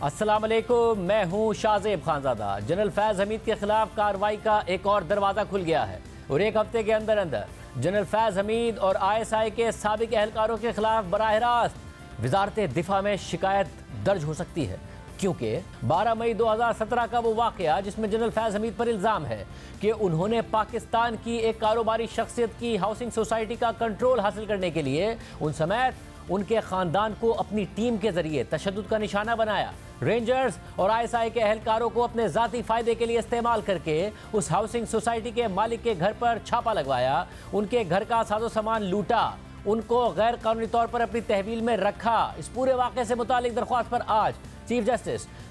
अस्सलाम वालेकुम, मैं हूं शाहजेब खानजादा। जनरल फैज़ हमीद के खिलाफ कार्रवाई का एक और दरवाज़ा खुल गया है और एक हफ्ते के अंदर अंदर जनरल फैज़ हमीद और ISI के साबिक एहलकारों के खिलाफ बराह रास्त वजारत दिफा में शिकायत दर्ज हो सकती है, क्योंकि 12 मई 2017 का वो वाक़या जिसमें जनरल फैज़ हमीद पर इल्ज़ाम है कि उन्होंने पाकिस्तान की एक कारोबारी शख्सियत की हाउसिंग सोसाइटी का कंट्रोल हासिल करने के लिए उन समेत उनके ख़ानदान को अपनी टीम के ज़रिए तशद्दुद का निशाना बनाया। रेंजर्स और ISI के एहलकारों को अपने ज़ाती फ़ायदे के लिए इस्तेमाल करके उस हाउसिंग सोसाइटी के मालिक के घर पर छापा लगवाया, उनके घर का साजो सामान लूटा, उनको गैर कानूनी तौर पर अपनी तहवील में रखा। इस पूरे वाक़े से मुतालिक दरख्वास्त पर आज चीफ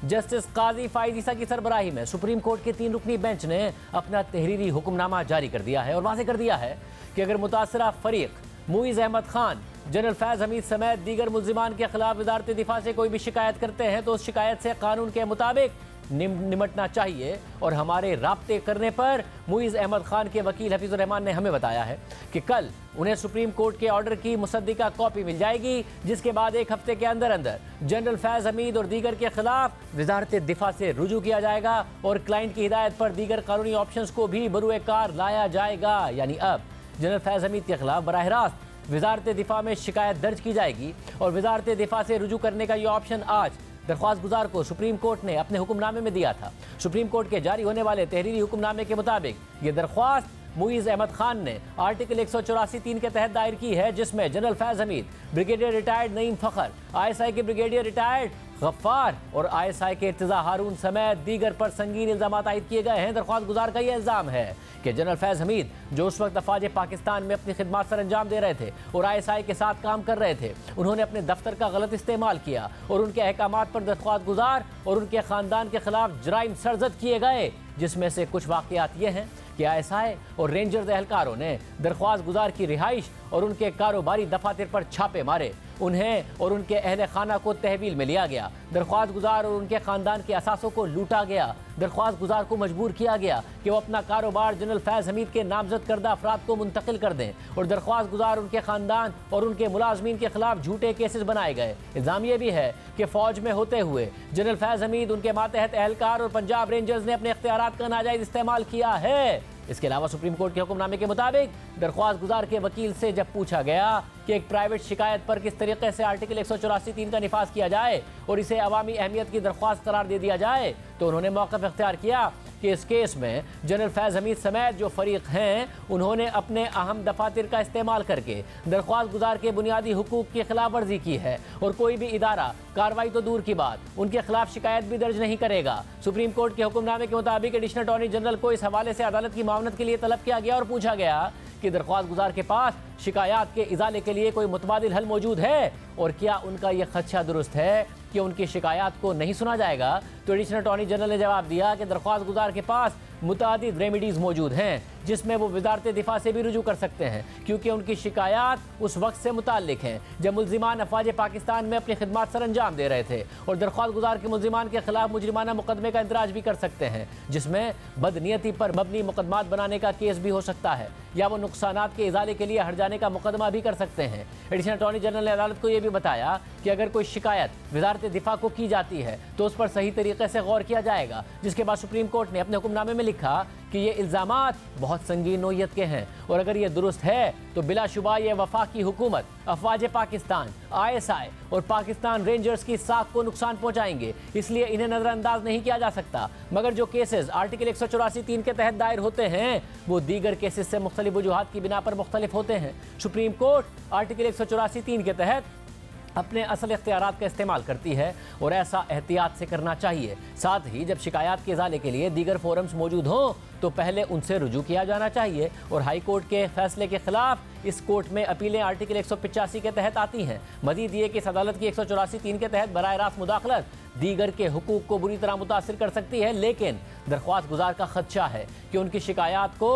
जस्टिस काजी फाइज ईसा की सरबराही में सुप्रीम कोर्ट के 3 रुकनी बेंच ने अपना तहरीरी हुक्मनामा जारी कर दिया है और वाज़ेह कर दिया है कि अगर मुतासरा फरीक मुइज़ अहमद खान जनरल फैज़ हमीद समेत दीगर मुल्जिमान के खिलाफ वजारत दिफा से कोई भी शिकायत करते हैं तो उस शिकायत से कानून के मुताबिक निमटना चाहिए। और हमारे राब्ते करने पर मुइज़ अहमद खान के वकील हफीज़ुर रहमान ने हमें बताया है कि कल उन्हें सुप्रीम कोर्ट के ऑर्डर की मुसद्दिका कॉपी मिल जाएगी, जिसके बाद एक हफ्ते के अंदर अंदर जनरल फैज़ हमीद और दीगर के खिलाफ वजारत दिफा से रुजू किया जाएगा और क्लाइंट की हिदायत पर दीगर कानूनी ऑप्शंस को भी बरूए कार लाया जाएगा। यानी अब जनरल फैज़ हमीद के खिलाफ बराह रास्त वजारत दिफा में शिकायत दर्ज की जाएगी और वजारत दिफा से रुजू करने का ये ऑप्शन आज दरख्वास्त गुजार को सुप्रीम कोर्ट ने अपने हुक्मनामे में दिया था। सुप्रीम कोर्ट के जारी होने वाले तहरीरी हुक्मनामे के मुताबिक ये दरख्वास्त मुइज़ अहमद खान ने आर्टिकल 184(3) के तहत दायर की है, जिसमें general Faiz Hameed, brigadier retired Naeem Fakhar, ISI के ब्रिगेडियर रिटायर्ड गफ्फार और ISI के इर्तिज़ा हारून समेत दीगर पर संगीन इल्ज़ाम आयद किए गए हैं। दरख्वास्त गुजार का यह इल्ज़ाम है कि जनरल फैज़ हमीद जो उस वक्त अफवाज पाकिस्तान में अपनी खिदमत सर अंजाम दे रहे थे और ISI के साथ काम कर रहे थे, उन्होंने अपने दफ्तर का गलत इस्तेमाल किया और उनके अहकामात पर दरख्वास्त गुजार और उनके ख़ानदान के खिलाफ जराइम सरजद किए गए, जिसमें से कुछ वाक़यात ये हैं कि ISI और रेंजर्स एहलकारों ने दरख्वास्त गुजार की रिहाइश और उनके कारोबारी दफातर पर छापे मारे, उन्हें और उनके अहल खाना को तहवील में लिया गया, दरख्वास्त गुजार और उनके ख़ानदान के असासों को लूटा गया, दरख्वास्त गुजार को मजबूर किया गया कि वो अपना कारोबार जनरल फैज़ हमीद के नामजद करदा अफराद को मुंतकिल कर दें और दरख्वास्त गुजार उनके ख़ानदान और उनके मुलाजमीन के खिलाफ झूठे केसेस बनाए गए। इल्ज़ाम यह भी है कि फ़ौज में होते हुए जनरल फैज़ हमीद, उनके मातहत एहलकार और पंजाब रेंजर्स ने अपने इख्तियारात का नाजायज़ इस्तेमाल किया है। इसके अलावा सुप्रीम कोर्ट के हुक्मनामे के मुताबिक दरख्वास्त गुजार के वकील से जब पूछा गया कि एक प्राइवेट शिकायत पर किस तरीके से आर्टिकल 184(3) का निफाज किया जाए और इसे अवामी अहमियत की दरख्वास्त करार दे दिया जाए, तो उन्होंने मौक़िफ़ इख्तियार किया कि इस केस में जनरल फैज़ हमीद समेत जो फरीक हैं उन्होंने अपने अहम दफातर का इस्तेमाल करके दरख्वास्त गुजार के बुनियादी हुकूक की खिलाफ वर्जी की है और कोई भी इदारा कार्रवाई तो दूर की बात उनके खिलाफ शिकायत भी दर्ज नहीं करेगा। सुप्रीम कोर्ट के हुक्मनामे के मुताबिक एडिशनल अटॉर्नी जनरल को इस हवाले से अदालत की मामलत के लिए तलब किया गया और पूछा गया कि दरख्वास्त गुजार के पास शिकायत के इजाले के लिए कोई मुतबादिल हल मौजूद है और क्या उनका यह खदशा दुरुस्त है कि उनकी शिकायत को नहीं सुना जाएगा। तो एडिशनल अटॉर्नी जनरल ने जवाब दिया कि दरख्वास्त गुजार के पास मुतादिद रेमिडीज़ मौजूद हैं जिसमें वो वजारत दिफा से भी रुजू कर सकते हैं, क्योंकि उनकी शिकायत उस वक्त से मुताल्लिक हैं जब मुल्जिमान अफवाज पाकिस्तान में अपनी खिदमत सर अंजाम दे रहे थे और दरख्वास्त गुजार के मुल्जिमान के खिलाफ मुजरिमाना मुकदमे का इंदराज भी कर सकते हैं, जिसमें बदनीयती पर मबनी मुकदमात बनाने का केस भी हो सकता है या वो नुकसानात के इजाले के लिए हट जाने का मुकदमा भी कर सकते हैं। एडिशनल अटॉर्नी जनरल ने अदालत को यह भी बताया कि अगर कोई शिकायत वजारत दिफा को की जाती है तो उस पर सही तरीके से गौर किया जाएगा, जिसके बाद सुप्रीम कोर्ट ने अपने हुक्मनामे में लिखा कि ये इल्ज़ामात बहुत संगीन नोयत के हैं और अगर ये दुरुस्त है तो बिलाशुबा ये वफाकी हुकूमत, अफवाज पाकिस्तान, ISI और पाकिस्तान रेंजर्स की साख को नुकसान पहुंचाएंगे, इसलिए इन्हें नज़रअंदाज नहीं किया जा सकता। मगर जो केसेस आर्टिकल 184(3) के तहत दायर होते हैं वो दीगर केसेस से मुख्तलिफ वजूहात की बिना पर मुख्तलिफ होते हैं। सुप्रीम कोर्ट आर्टिकल 184(3) के तहत अपने असल इख्तियारात का इस्तेमाल करती है और ऐसा एहतियात से करना चाहिए। साथ ही जब शिकायत के इजाले के लिए दीगर फोरम्स मौजूद हों तो पहले उनसे रुजू किया जाना चाहिए और हाई कोर्ट के फैसले के खिलाफ इस कोर्ट में अपीलें आर्टिकल 185 के तहत आती हैं। मजीद ये कि इस अदालत की 184(3) के तहत बराह रास्त मुदाखलत दीगर के हुकूक को बुरी तरह मुतासिर कर सकती है, लेकिन दरख्वास्त गुजार का खदशा है कि उनकी शिकायत को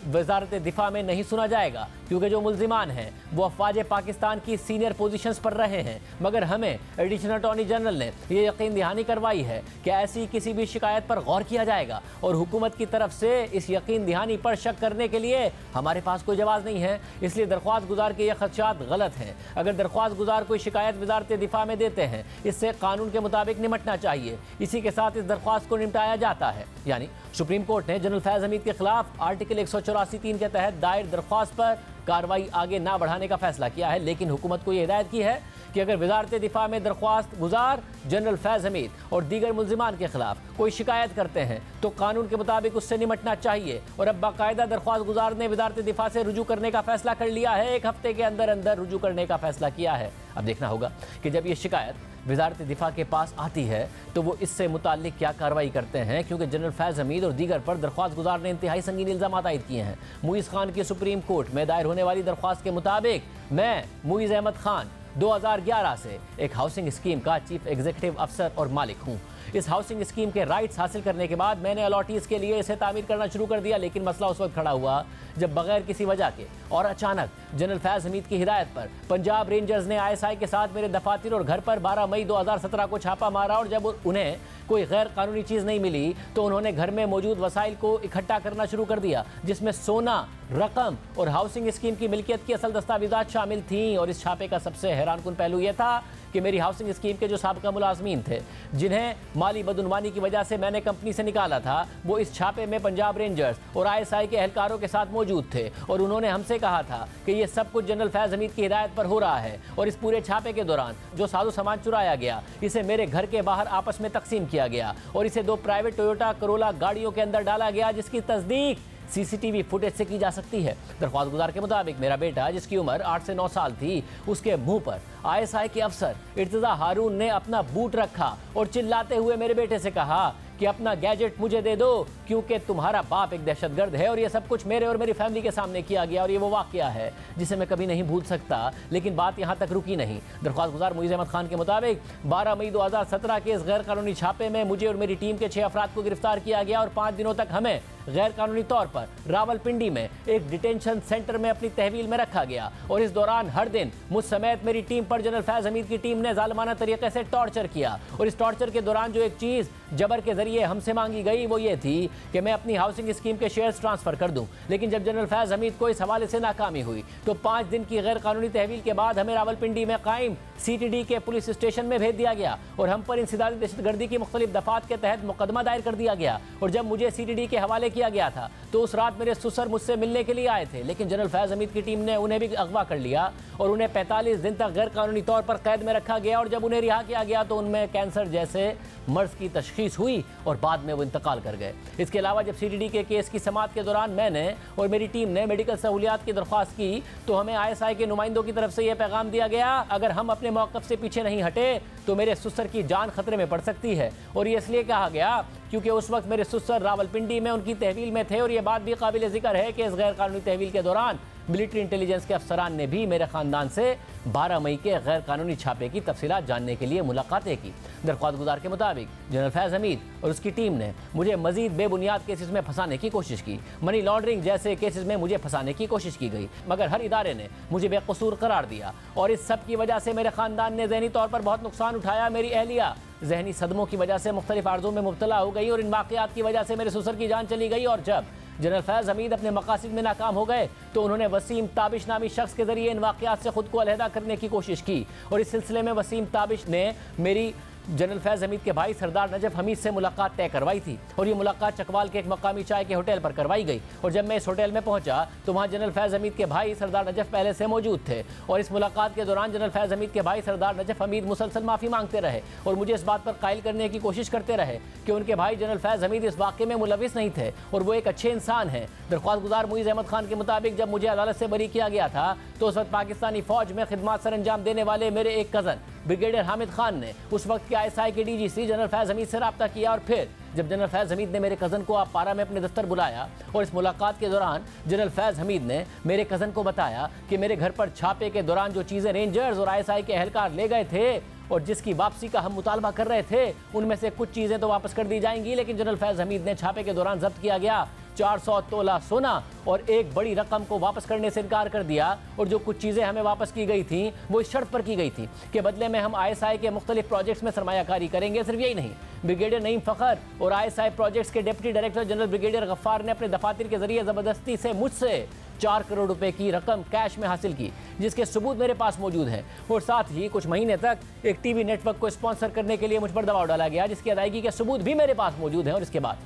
वजारत दिफा में नहीं सुना जाएगा, क्योंकि जो मुल्जिमान हैं वो अफवाज पाकिस्तान की सीनियर पोजीशंस पर रहे हैं। मगर हमें एडिशनल अटॉर्नी जनरल ने यह यकीन दहानी करवाई है कि ऐसी किसी भी शिकायत पर गौर किया जाएगा और हुकूमत की तरफ से इस यकीन दहानी पर शक करने के लिए हमारे पास कोई जवाब नहीं है। इसलिए दरख्वास्त गुजार के ये खदशात गलत हैं। अगर दरख्वास्त गुजार कोई शिकायत वजारत दिफा में देते हैं, इससे कानून के मुताबिक निपटना चाहिए। इसी के साथ इस दरख्वास्त को निपटाया जाता है। यानी सुप्रीम कोर्ट ने जनरल फैज़ हमीद के खिलाफ आर्टिकल 184(3) के तहत दायर दरख्वास्त पर कार्रवाई आगे ना बढ़ाने का फैसला किया है, लेकिन हुकूमत को यह हिदायत की है कि अगर वजारत दिफा में दरख्वास्त गुजार जनरल फैज़ हमीद और दीगर मुल्जिमान के खिलाफ कोई शिकायत करते हैं तो कानून के मुताबिक उससे निपटना चाहिए। और अब बाकायदा दरख्वास्त गुजार ने वजारत दिफा से रुजू करने का फैसला कर लिया है। 1 हफ्ते के अंदर अंदर रुजू करने का फैसला किया है। अब देखना होगा कि जब ये शिकायत वजारत दिफा के पास आती है तो वो इससे मुताल्लिक क्या कार्रवाई करते हैं, क्योंकि जनरल फैज़ हमीद और दीगर पर दरख्वास्त गुजार ने इंतहाई संगीन इल्ज़ाम आयद किए हैं। मुइज़ खान की सुप्रीम कोर्ट में दायर होने वाली दरख्वास्त के मुताबिक मैं मुइज़ अहमद खान 2011 से एक हाउसिंग स्कीम का चीफ एग्जीक्यूटिव अफसर और मालिक हूँ। इस हाउसिंग स्कीम के राइट्स हासिल करने के बाद मैंने अलॉटीज़ के लिए इसे तामीर करना शुरू कर दिया, लेकिन मसला उस वक्त खड़ा हुआ जब बगैर किसी वजह के और अचानक जनरल फैज़ हमीद की हिदायत पर पंजाब रेंजर्स ने ISI के साथ मेरे दफातर और घर पर 12 मई 2017 को छापा मारा। और जब उन्हें कोई गैर कानूनी चीज़ नहीं मिली तो उन्होंने घर में मौजूद वसाइल को इकट्ठा करना शुरू कर दिया, जिसमें सोना, रकम और हाउसिंग स्कीम की मिल्कियत की असल दस्तावेजात शामिल थीं। और इस छापे का सबसे हैरानकुन पहलू यह था कि मेरी हाउसिंग स्कीम के जो साबिका मुलाजमीन थे, जिन्हें माली बदउनवानी की वजह से मैंने कंपनी से निकाला था, वो इस छापे में पंजाब रेंजर्स और ISI के एहलकारों के साथ मौजूद थे। और उन्होंने हमसे कहा था कि ये सब कुछ जनरल फैज़ हमीद की हिदायत पर हो रहा है। और इस पूरे छापे के दौरान जो साजो सामान चुराया गया, इसे मेरे घर के बाहर आपस में तकसीम किया गया और इसे 2 प्राइवेट टोयोटा करोला गाड़ियों के अंदर डाला गया, जिसकी तस्दीक CCTV फुटेज से की जा सकती है। दरख्वास्त गुजार के मुताबिक मेरा बेटा, जिसकी उम्र 8 से 9 साल थी, उसके मुंह पर ISI के अफसर इर्तिजा हारून ने अपना बूट रखा और चिल्लाते हुए मेरे बेटे से कहा कि अपना गैजेट मुझे दे दो, क्योंकि तुम्हारा बाप एक दहशतगर्द है। और ये सब कुछ मेरे और मेरी फैमिली के सामने किया गया और ये वो वाकया है जिसे मैं कभी नहीं भूल सकता। लेकिन बात यहाँ तक रुकी नहीं। दरख्वास्त गुजार मुइज़ अहमद खान के मुताबिक 12 मई 2017 के इस गैर कानूनी छापे में मुझे और मेरी टीम के 6 अफराद को गिरफ्तार किया गया और 5 दिनों तक हमें गैर कानूनी तौर पर रावलपिंडी में एक डिटेंशन सेंटर में अपनी तहवील में रखा गया। और इस दौरान हर दिन मुझ समेत मेरी टीम पर जनरल फैज़ हमीद की टीम ने जालिमाना तरीके से टॉर्चर किया। और इस टॉर्चर के दौरान जो एक चीज़ जबर के जरिए हमसे मांगी गई वो ये थी कि मैं अपनी हाउसिंग स्कीम के शेयर्स ट्रांसफर कर दूं। लेकिन जब जनरल फैज़ हमीद को इस हवाले से नाकामी हुई तो 5 दिन की गैर कानूनी तहवील के बाद हमें रावलपिंडी में कायम CTD के पुलिस स्टेशन में भेज दिया गया और हम पर इंसदादी दहशतगर्दी की मुख्तलिफ दफात के तहत मुकदमा दायर कर दिया गया। और जब मुझे CTD के हवाले किया गया था तो उस रात मेरे ससुर मुझसे मिलने के लिए आए थे, लेकिन जनरल फैज़ हमीद की टीम ने उन्हें भी अगवा कर लिया और उन्हें 45 दिन तक गैर कानूनी तौर पर कैद में रखा गया। और जब उन्हें रिहा किया गया तो उनमें कैंसर जैसे मर्ज की तशखीस हुई और बाद में वो इंतकाल कर गए। इसके अलावा जब CTD के केस की समाअत के दौरान मैंने और मेरी टीम ने मेडिकल सहूलियात की दरख्वास्त की तो हमें ISI के नुमाइंदों की तरफ से यह पैगाम दिया गया, अगर हम अपने मौक़िफ़ से पीछे नहीं हटे तो मेरे ससुर की जान खतरे में पड़ सकती है। और ये इसलिए कहा गया क्योंकि उस वक्त मेरे ससुर रावलपिंडी में उनकी तहवील में थे। और यह बात भी काबिल ज़िक्र है कि इस गैर कानूनी तहवील के दौरान मिलिट्री इंटेलिजेंस के अफसरान ने भी मेरे ख़ानदान से 12 मई के गैर कानूनी छापे की तफसीलात जानने के लिए मुलाकातें की। दरख्वास्त गुजार के मुताबिक जनरल फैज़ हमीद और उसकी टीम ने मुझे मजीद बेबुनियाद केसेस में फंसाने की कोशिश की। मनी लॉन्ड्रिंग जैसे केसेस में मुझे फंसाने की कोशिश की गई, मगर हर इदारे ने मुझे बेकसूर करार दिया। और इस सब की वजह से मेरे ख़ानदान ने ज़हनी तौर पर बहुत नुकसान उठाया। मेरी अहलिया ज़हनी सदमों की वजह से मुख्तलिफ आर्ज़ों में मुब्तला हो गई और इन वाक़यात की वजह से मेरे ससुर की जान चली गई। और जब जनरल फैज़ हमीद अपने मकासद में नाकाम हो गए तो उन्होंने वसीम ताबिश नामी शख्स के जरिए इन वाक़यात से खुद को अलहदा करने की कोशिश की। और इस सिलसिले में वसीम ताबिश ने मेरी जनरल फैज़ हमीद के भाई सरदार नजफ हमीद से मुलाकात तय करवाई थी। और ये मुलाकात चकवाल के एक मकामी चाय के होटल पर करवाई गई। और जब मैं इस होटल में पहुंचा तो वहां जनरल फैज़ हमीद के भाई सरदार नजफ पहले से मौजूद थे। और इस मुलाकात के दौरान जनरल फैज़ हमीद के भाई सरदार नजफ हमीद मुसलसल माफ़ी मांगते रहे और मुझे इस बात पर कायल करने की कोशिश करते रहे कि उनके भाई जनरल फैज़ हमीद इस वाक़े में मुलविस नहीं थे और वो एक अच्छे इंसान हैं। दरख्वास्त गुजार मुइज़ अहमद खान के मुताबिक जब मुझे अदालत से बरी किया गया था तो उस वक्त पाकिस्तानी फ़ौज में खिदमत सर अंजाम देने वाले मेरे एक कज़न ब्रिगेडियर हामिद खान ने उस वक्त के ISI के DGC जनरल फैज़ हमीद से रब्ता किया। और फिर जब जनरल फैज़ हमीद ने मेरे कज़न को पारा में अपने दफ्तर बुलाया और इस मुलाकात के दौरान जनरल फैज़ हमीद ने मेरे कज़न को बताया कि मेरे घर पर छापे के दौरान जो चीज़ें रेंजर्स और ISI के एहलकार ले गए थे और जिसकी वापसी का हम मुतालबा कर रहे थे, उनमें से कुछ चीज़ें तो वापस कर दी जाएंगी, लेकिन जनरल फैज़ हमीद ने छापे के दौरान जब्त किया गया 400 तोला सोना और एक बड़ी रकम को वापस करने से इनकार कर दिया। और जो कुछ चीज़ें हमें वापस की गई थी वो इस शर्त पर की गई थी कि बदले में हम ISI के मुख्तलिफ प्रोजेक्ट्स में सरमायाकारी करेंगे। सिर्फ यही नहीं, ब्रिगेडियर नईम फ़खर और ISI प्रोजेक्ट्स के deputy director general brigadier Ghaffar ने अपने दफातर के जरिए ज़बरदस्ती से मुझसे 4 करोड़ रुपए की रकम कैश में हासिल की, जिसके सबूत मेरे पास मौजूद हैं। और साथ ही कुछ महीने तक एक टीवी नेटवर्क को स्पॉन्सर करने के लिए मुझ पर दबाव डाला गया, जिसकी अदायगी के सबूत भी मेरे पास मौजूद हैं। और इसके बाद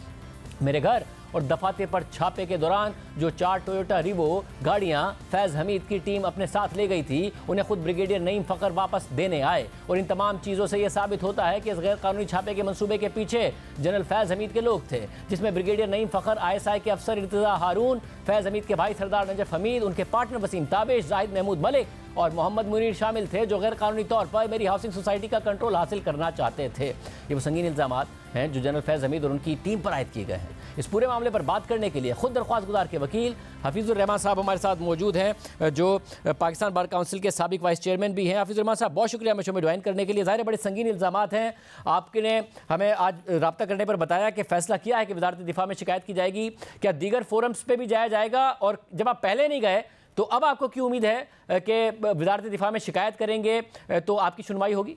मेरे घर और दफातर पर छापे के दौरान जो 4 टोयोटा रिवो गाड़ियां फैज़ हमीद की टीम अपने साथ ले गई थी, उन्हें खुद ब्रिगेडियर नईम फ़खर वापस देने आए। और इन तमाम चीज़ों से यह साबित होता है कि इस गैर कानूनी छापे के मंसूबे के पीछे जनरल फैज़ हमीद के लोग थे, जिसमें ब्रिगेडियर नईम फ़खर, ISI के अफसर इर्तिज़ा हारून, फैज़ हमीद के भाई सरदार नजफ हमीद, उनके पार्टनर वसीम ताबिश, जाहिद महमूद मलिक और मोहम्मद मुनीर शामिल थे, जो गैर कानूनी तौर पर मेरी हाउसिंग सोसाइटी का कंट्रोल हासिल करना चाहते थे। ये वो संगीन इल्ज़ामात हैं जो जनरल फैज़ हमीद और उनकी टीम पर आयद किए गए हैं। इस पूरे मामले पर बात करने के लिए खुद दरख्वास्त गुजार के वकील हफीजुर रहमान साहब हमारे साथ मौजूद हैं, जो पाकिस्तान बार काउंसिल के साबिक वाइस चेयरमैन भी हैं। हफीजुर रहमान साहब, बहुत शुक्रिया हमें शो में ज्वाइन करने के लिए। ज़ाहिर बड़े संगीन इल्ज़ामात हैं। आपने हमें आज रब्ता करने पर बताया कि फैसला किया है कि वज़ारत दिफा में शिकायत की जाएगी। क्या दीगर फोरम्स पर भी जाया जाएगा? और जब आप पहले नहीं गए तो अब आपको क्यों उम्मीद है कि वज़ारत दिफा में शिकायत करेंगे तो आपकी सुनवाई होगी?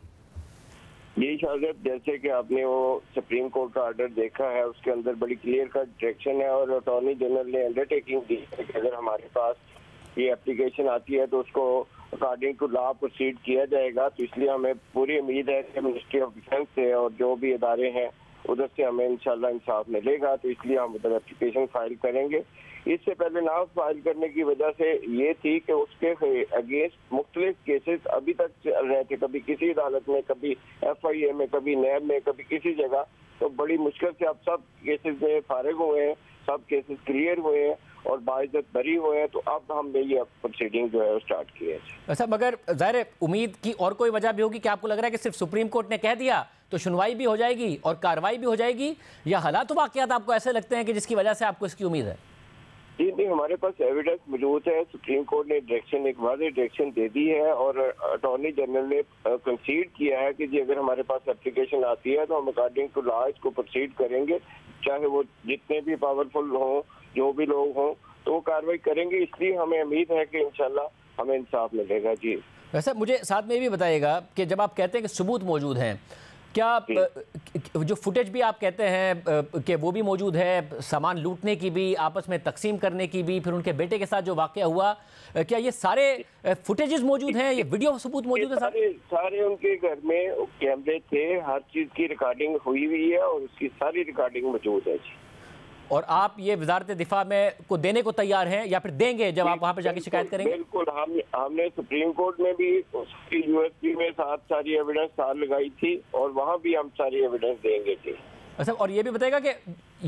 यही शायद जैसे कि आपने वो सुप्रीम कोर्ट का ऑर्डर देखा है, उसके अंदर बड़ी क्लियर का डायरेक्शन है और अटॉर्नी जनरल ने अंडरटेकिंग दी है कि अगर हमारे पास ये एप्लीकेशन आती है तो उसको अकॉर्डिंग टू लॉ प्रोसीड किया जाएगा। तो इसलिए हमें पूरी उम्मीद है कि मिनिस्ट्री ऑफ डिफेंस से और जो भी इदारे हैं उधर से हमें इंशाल्लाह इंसाफ मिलेगा। तो इसलिए हम उधर एप्लीकेशन फाइल करेंगे। इससे पहले ना फाइल करने की वजह से ये थी कि उसके अगेंस्ट मुख्तलिफ केसेस अभी तक चल रहे थे, कभी किसी अदालत में, कभी FIA में, कभी नैब में, कभी किसी जगह। तो बड़ी मुश्किल से अब सब केसेस में फारिग हुए हैं, सब केसेस क्लियर हुए हैं और बाइज्जत बरी हुए हैं। तो अब हमने ये प्रोसीडिंग जो है वो स्टार्ट की है। अच्छा, मगर ज़ाहिर उम्मीद की और कोई वजह भी होगी कि आपको लग रहा है कि सिर्फ सुप्रीम कोर्ट ने कह दिया तो सुनवाई भी हो जाएगी और कार्रवाई भी हो जाएगी, या हालात वाक़यात आपको ऐसे लगते हैं कि जिसकी वजह से आपको इसकी उम्मीद है? जी नहीं, हमारे पास एविडेंस मौजूद है। सुप्रीम कोर्ट ने डायरेक्शन, एक वाज़ेह डायरेक्शन दे दी है और अटॉर्नी जनरल ने कंसीड किया है कि जी अगर हमारे पास एप्लीकेशन आती है तो हम अकॉर्डिंग टू लॉ इसको प्रोसीड करेंगे, चाहे वो जितने भी पावरफुल हों, जो भी लोग हों, तो वो कार्रवाई करेंगे। इसलिए हमें उम्मीद है कि इंशाल्लाह हमें इंसाफ मिलेगा। जी वैसे मुझे साथ में ये भी बताइएगा कि जब आप कहते हैं कि सबूत मौजूद हैं, क्या जो फुटेज भी आप कहते हैं कि वो भी मौजूद है, सामान लूटने की भी, आपस में तकसीम करने की भी, फिर उनके बेटे के साथ जो वाक़या हुआ, क्या ये सारे फुटेजेस मौजूद हैं, ये वीडियो सबूत मौजूद है? सारे उनके घर में कैमरे थे, हर चीज़ की रिकॉर्डिंग हुई है और उसकी सारी रिकॉर्डिंग मौजूद है। जी, और आप ये वज़ारत दिफा में को देने को तैयार हैं या फिर देंगे जब आप वहाँ पर जाके शिकायत करेंगे? बिल्कुल, हमने सुप्रीम कोर्ट में भी उसकी USP में सारी एविडेंस लगाई थी और वहाँ भी हम सारी एविडेंस देंगे। जी अच्छा, और ये भी बताएगा कि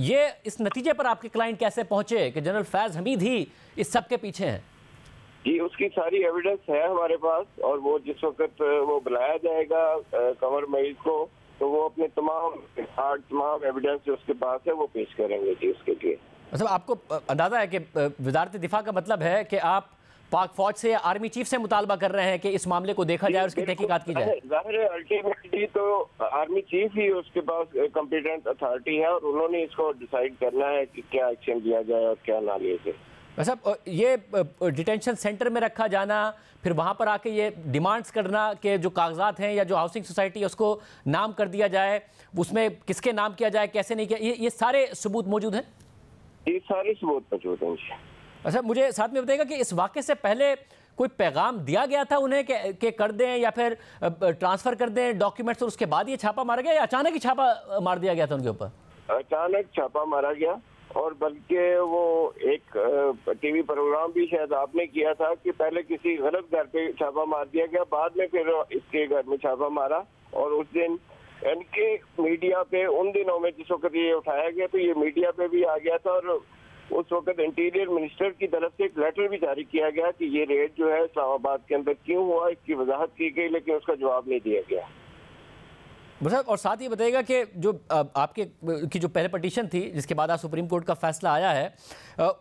ये इस नतीजे पर आपके क्लाइंट कैसे पहुंचे कि जनरल फैज़ हमीद ही इस सब के पीछे हैं? जी, उसकी सारी एविडेंस है हमारे पास और वो जिस वक्त वो बुलाया जाएगा कंवर मईद को, तो वो अपने तमाम एविडेंस जो उसके पास है वो पेश करेंगे। जी, उसके लिए मतलब आपको अंदाजा है कि वज़ारत दिफा का मतलब है कि आप पाक फौज से या आर्मी चीफ से मुतालबा कर रहे हैं कि इस मामले को देखा जाए और उसकी तहकीकात की जाए? ज़ाहिर है, अल्टीमेटली तो आर्मी चीफ ही उसके पास कॉम्पिटेंट अथॉरिटी है और उन्होंने इसको डिसाइड करना है कि क्या एक्शन लिया जाए और क्या ना लिया जाए। वैसे ये डिटेंशन सेंटर में रखा जाना, फिर वहाँ पर आके ये डिमांड्स करना कि जो कागजात हैं या जो हाउसिंग सोसाइटी है उसको नाम कर दिया जाए, उसमें किसके नाम किया जाए, कैसे नहीं किया, ये सारे सबूत मौजूद हैं? ये सारे सबूत मौजूद हैं। अच्छा, मुझे साथ में बताइएगा कि इस वाक़े से पहले कोई पैगाम दिया गया था उन्हें कि कर दें या फिर ट्रांसफ़र कर दें डॉक्यूमेंट्स और उसके बाद ये छापा मारा गया, या अचानक ही छापा मार दिया गया था उनके ऊपर? अचानक छापा मारा गया और बल्कि वो एक टीवी प्रोग्राम भी शायद आपने किया था कि पहले किसी गलत घर पे छापा मार दिया गया, बाद में फिर इसके घर में छापा मारा। और उस दिन इनके मीडिया पे उन दिनों में जिस वक्त ये उठाया गया तो ये मीडिया पे भी आ गया था और उस वक्त इंटीरियर मिनिस्टर की तरफ से एक लेटर भी जारी किया गया कि ये रेड जो है इस्लामाबाद के अंदर क्यों हुआ, इसकी वजाहत की गई, लेकिन उसका जवाब नहीं दिया गया। साहब, और साथ ही बताइएगा कि जो आपके की जो पहले पटिशन थी जिसके बाद आज सुप्रीम कोर्ट का फैसला आया है,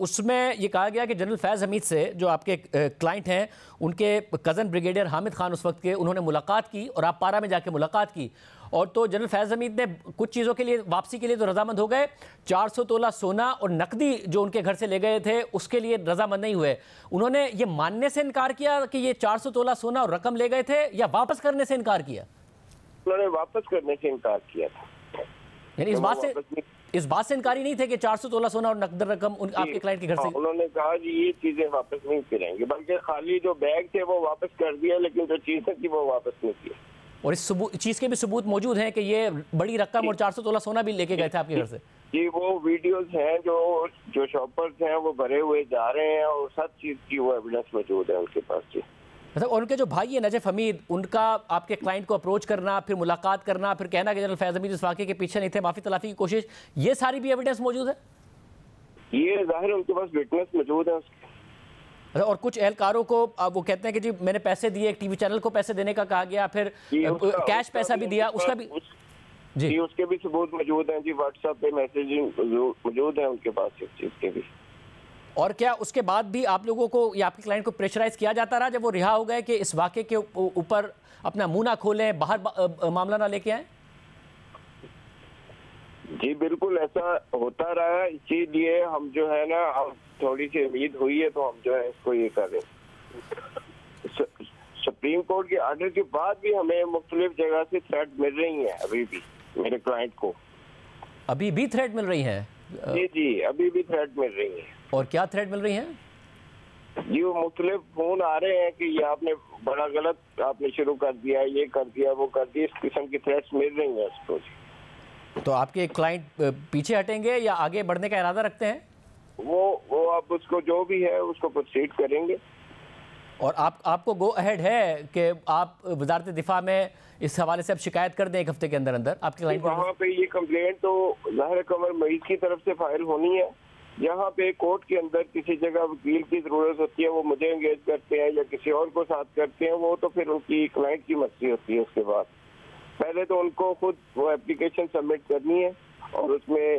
उसमें ये कहा गया कि जनरल फैज़ हमीद से जो आपके क्लाइंट हैं उनके कज़न ब्रिगेडियर हामिद खान उस वक्त के, उन्होंने मुलाकात की और आप पारा में जाके मुलाकात की, और तो जनरल फैज़ हमीद ने कुछ चीज़ों के लिए वापसी के लिए तो रजामंद हो गए, 400 तोला सोना और नकदी जो उनके घर से ले गए थे उसके लिए रजामंद नहीं हुए। उन्होंने ये मानने से इनकार किया कि ये 400 तोला सोना और रकम ले गए थे, या वापस करने से इनकार किया? उन्होंने वापस करने से इनकार किया था। यानी इस बात से इनकारी नहीं थे कि 400 तोला सोना और नकद रकम आपके क्लाइंट के घर से? उन्होंने कहा जी ये चीजें वापस नहीं करेंगे, बल्कि खाली जो बैग थे वो वापस कर दिया, लेकिन जो चीजें थी वो वापस नहीं की। और इस चीज के भी सबूत मौजूद हैं कि ये बड़ी रकम और 400 तोला सोना भी लेके गए थे आपके घर से? जी, वो वीडियोस हैं जो शॉपर्स हैं वो भरे हुए जा रहे हैं और सब चीज की वो एविडेंस मौजूद है उनके पास। जी मतलब उनके जो भाई है नजफ हमीद, उनका आपके क्लाइंट को अप्रोच करना, फिर मुलाकात करना, फिर कहना कि जनरल फैज़ हमीद इस वाक़े के पीछे नहीं थे, माफ़ी तलाफ़ी की कोशिश, ये सारी भी एविडेंस मौजूद है? ये जाहिर उनके पास विटनेस मौजूद है उसके। और कुछ एहलकारों को वो कहते हैं कि जी मैंने पैसे दिए, एक टीवी चैनल को पैसे देने का कहा गया, फिर कैश पैसा भी दिया, उसका भी जी उसके भी सबूत मौजूद हैं जी, व्हाट्सएप पे मैसेजिंग मौजूद है उनके पास इस चीज़ के भी। और क्या उसके बाद भी आप लोगों को या आपके क्लाइंट को प्रेशराइज किया जाता रहा जब वो रिहा हो गए कि इस वाक़े के ऊपर अपना मुंह ना खोलें, बाहर मामला ना लेके आए? जी बिल्कुल ऐसा होता रहा, इसीलिए हम जो है ना, हम थोड़ी सी उम्मीद हुई है तो हम जो है इसको ये कर रहे हैं। सुप्रीम कोर्ट के आर्डर के बाद भी हमें मुख्तलिफ जगह से थ्रेट मिल रही हैं, अभी भी मेरे क्लाइंट को अभी भी थ्रेट मिल रही हैं? जी अभी भी थ्रेट मिल रही है। और क्या थ्रेट मिल रही हैं? जी वो मुख्तलिफ फोन आ रहे हैं कि ये आपने बड़ा गलत आपने शुरू कर दिया, ये कर दिया, वो कर दिया, इस किस्म की थ्रेट्स मिल रही हैं उसको। तो आपके क्लाइंट पीछे हटेंगे या आगे बढ़ने का इरादा रखते हैं? वो आप उसको जो भी है उसको प्रोसीड करेंगे। और आपको गो अहेड है कि आप वजारत दिफा में इस हवाले से अब शिकायत कर दें एक हफ्ते के अंदर अंदर आपके क्लाइंट? वहाँ पे ये कंप्लेंट तो ज़ाहिर कमर मरीज की तरफ से फाइल होनी है। यहाँ पे कोर्ट के अंदर किसी जगह वकील की जरूरत होती है, वो मुझे एंगेज करते हैं या किसी और को साथ करते हैं, वो तो फिर उनकी क्लाइंट की मर्जी होती है। उसके बाद पहले तो उनको खुद वो एप्लीकेशन सबमिट करनी है और उसमें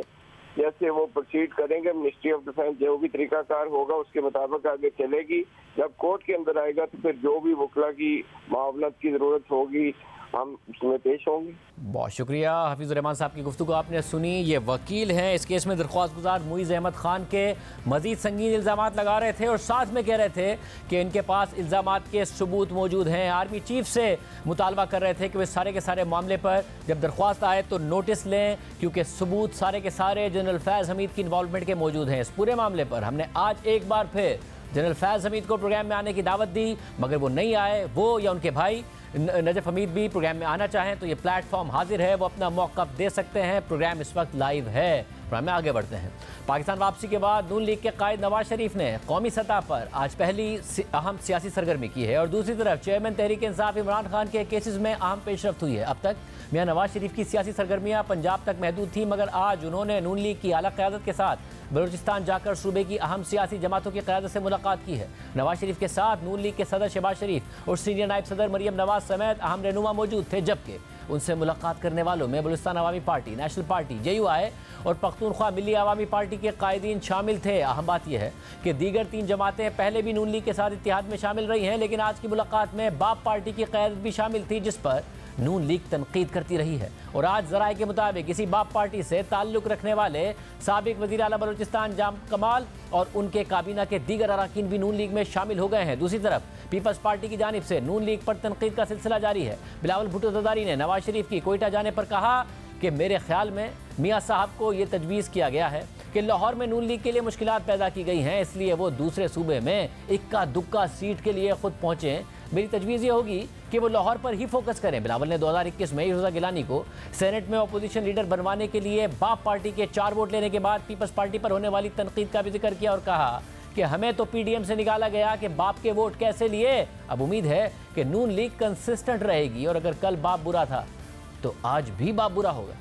जैसे वो प्रोसीड करेंगे, मिनिस्ट्री ऑफ डिफेंस जो भी तरीकाकार होगा उसके मुताबिक आगे चलेगी। जब कोर्ट के अंदर आएगा तो फिर जो भी वकला की मामलत की जरूरत होगी हम उसमें पेश होंगे। बहुत शुक्रिया हफीज़ुर रहमान साहब की गुफ्तगू आपने सुनी। ये वकील हैं इस केस में दरख्वास्त गुजार मुइज़ अहमद खान के मजीद संगीन इल्ज़ामात लगा रहे थे और साथ में कह रहे थे कि इनके पास इल्ज़ामात के सबूत मौजूद हैं। आर्मी चीफ से मुतालबा कर रहे थे कि वे सारे के सारे मामले पर जब दरख्वास्त आए तो नोटिस लें, क्योंकि सबूत सारे के सारे जनरल फैज़ हमीद की इन्वॉल्वमेंट के मौजूद हैं। इस पूरे मामले पर हमने आज एक बार फिर जनरल फैज़ हमीद को प्रोग्राम में आने की दावत दी, मगर वो नहीं आए। वो या उनके भाई नजफ हमीद भी प्रोग्राम में आना चाहें तो ये प्लेटफॉर्म हाजिर है, वो अपना मौक़िफ़ दे सकते हैं। प्रोग्राम इस वक्त लाइव है। प्रोग्राम में आगे बढ़ते हैं। पाकिस्तान वापसी के बाद नून लीग के कायद नवाज शरीफ ने कौमी सतह पर आज पहली अहम सियासी सरगर्मी की है और दूसरी तरफ चेयरमैन तहरीक इंसाफ इमरान खान के केसेस में अहम पेशरफ्त हुई है। अब तक मियां नवाज शरीफ की सियासी सरगर्मियां पंजाब तक महदूद थी, मगर आज उन्होंने नून लीग की आला क़यादत के साथ बलूचिस्तान जाकर सूबे की अहम सियासी जमातों की क़यादत से मुलाकात की है। नवाज शरीफ के साथ नून लीग के सदर शहबाज शरीफ और सीनियर नायब सदर मरियम नवाज समेत अहम रहनुमा मौजूद थे, जबकि उनसे मुलाकात करने वालों में बलूचिस्तान अवामी पार्टी, नेशनल पार्टी, JUI और पख्तूनख्वा मिली अवामी पार्टी के कायदीन शामिल थे। अहम बात यह है कि दीगर 3 जमातें पहले भी नून लीग के साथ इत्तेहाद में शामिल रही हैं, लेकिन आज की मुलाकात में बाप पार्टी की क़यादत भी शामिल थी, जिस पर नून लीग तनकीद करती रही है। और आज ज़राए के मुताबिक इसी बाप पार्टी से ताल्लुक़ रखने वाले साबिक वज़ीर आला बलूचिस्तान जाम कमाल और उनके काबीना के दीगर अराकीन भी नून लीग में शामिल हो गए हैं। दूसरी तरफ पीपल्स पार्टी की जानिब से नून लीग पर तनकीद का सिलसिला जारी है। बिलावल भुट्टो ज़रदारी ने नवाज शरीफ की कोयटा जाने पर कहा कि मेरे ख्याल में मियाँ साहब को ये तजवीज़ किया गया है कि लाहौर में नून लीग के लिए मुश्किलात पैदा की गई हैं, इसलिए वो दूसरे सूबे में इक्का दुक्का सीट के लिए खुद पहुँचें। मेरी तजवीज़ ये होगी कि वो लाहौर पर ही फोकस करें। बिलावल ने 2021 में इरजा गिलानी को सेनेट में अपोजिशन लीडर बनवाने के लिए बाप पार्टी के 4 वोट लेने के बाद पीपल्स पार्टी पर होने वाली तनकीद का भी जिक्र किया और कहा कि हमें तो PDM से निकाला गया कि बाप के वोट कैसे लिए। अब उम्मीद है कि नून लीग कंसिस्टेंट रहेगी और अगर कल बाप बुरा था तो आज भी बाप बुरा होगा।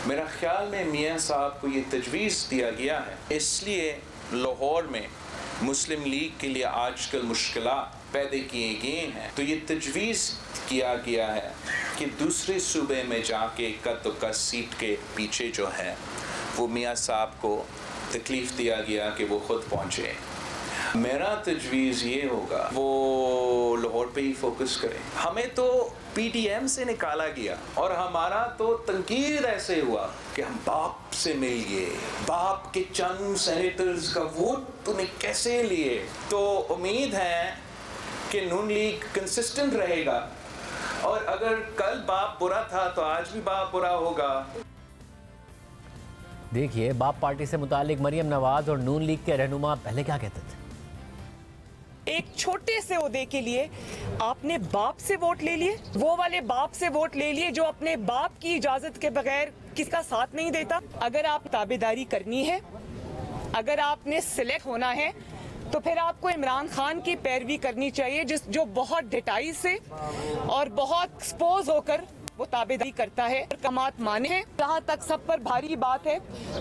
मेरा ख्याल में मियाँ साहब को ये तजवीज़ दिया गया है, इसलिए लाहौर में मुस्लिम लीग के लिए आजकल मुश्किलात पैदा किए गए हैं, तो ये तजवीज़ किया गया है कि दूसरे सूबे में जाके कद सीट के पीछे जो है वो मियाँ साहब को तकलीफ़ दिया गया कि वो ख़ुद पहुँचे। मेरा तजवीज़ ये होगा वो लाहौर पे ही फोकस करें। हमें तो PDM से निकाला गया और हमारा तो तंकीद ऐसे हुआ कि हम बाप से मिल गए, बाप के चंद सेनेटर्स का वोट तूने कैसे लिए। तो उम्मीद है कि नून लीग कंसिस्टेंट रहेगा और अगर कल बाप बुरा था तो आज भी बाप बुरा होगा। देखिए, बाप पार्टी से मुतालिक मरियम नवाज और नून लीग के रहनुमा पहले क्या कहते थे। एक छोटे से ओहदे के लिए आपने बाप से वोट ले लिए, वो वाले बाप से वोट ले लिए जो अपने बाप की इजाजत के बगैर किसका साथ नहीं देता। अगर आप ताबेदारी करनी है, अगर आपने सिलेक्ट होना है तो फिर आपको इमरान खान की पैरवी करनी चाहिए जो बहुत ढिठाई से और बहुत एक्सपोज होकर वो ताबेदारी करता है, कमात माने हैं। जहाँ तक सब पर भारी बात है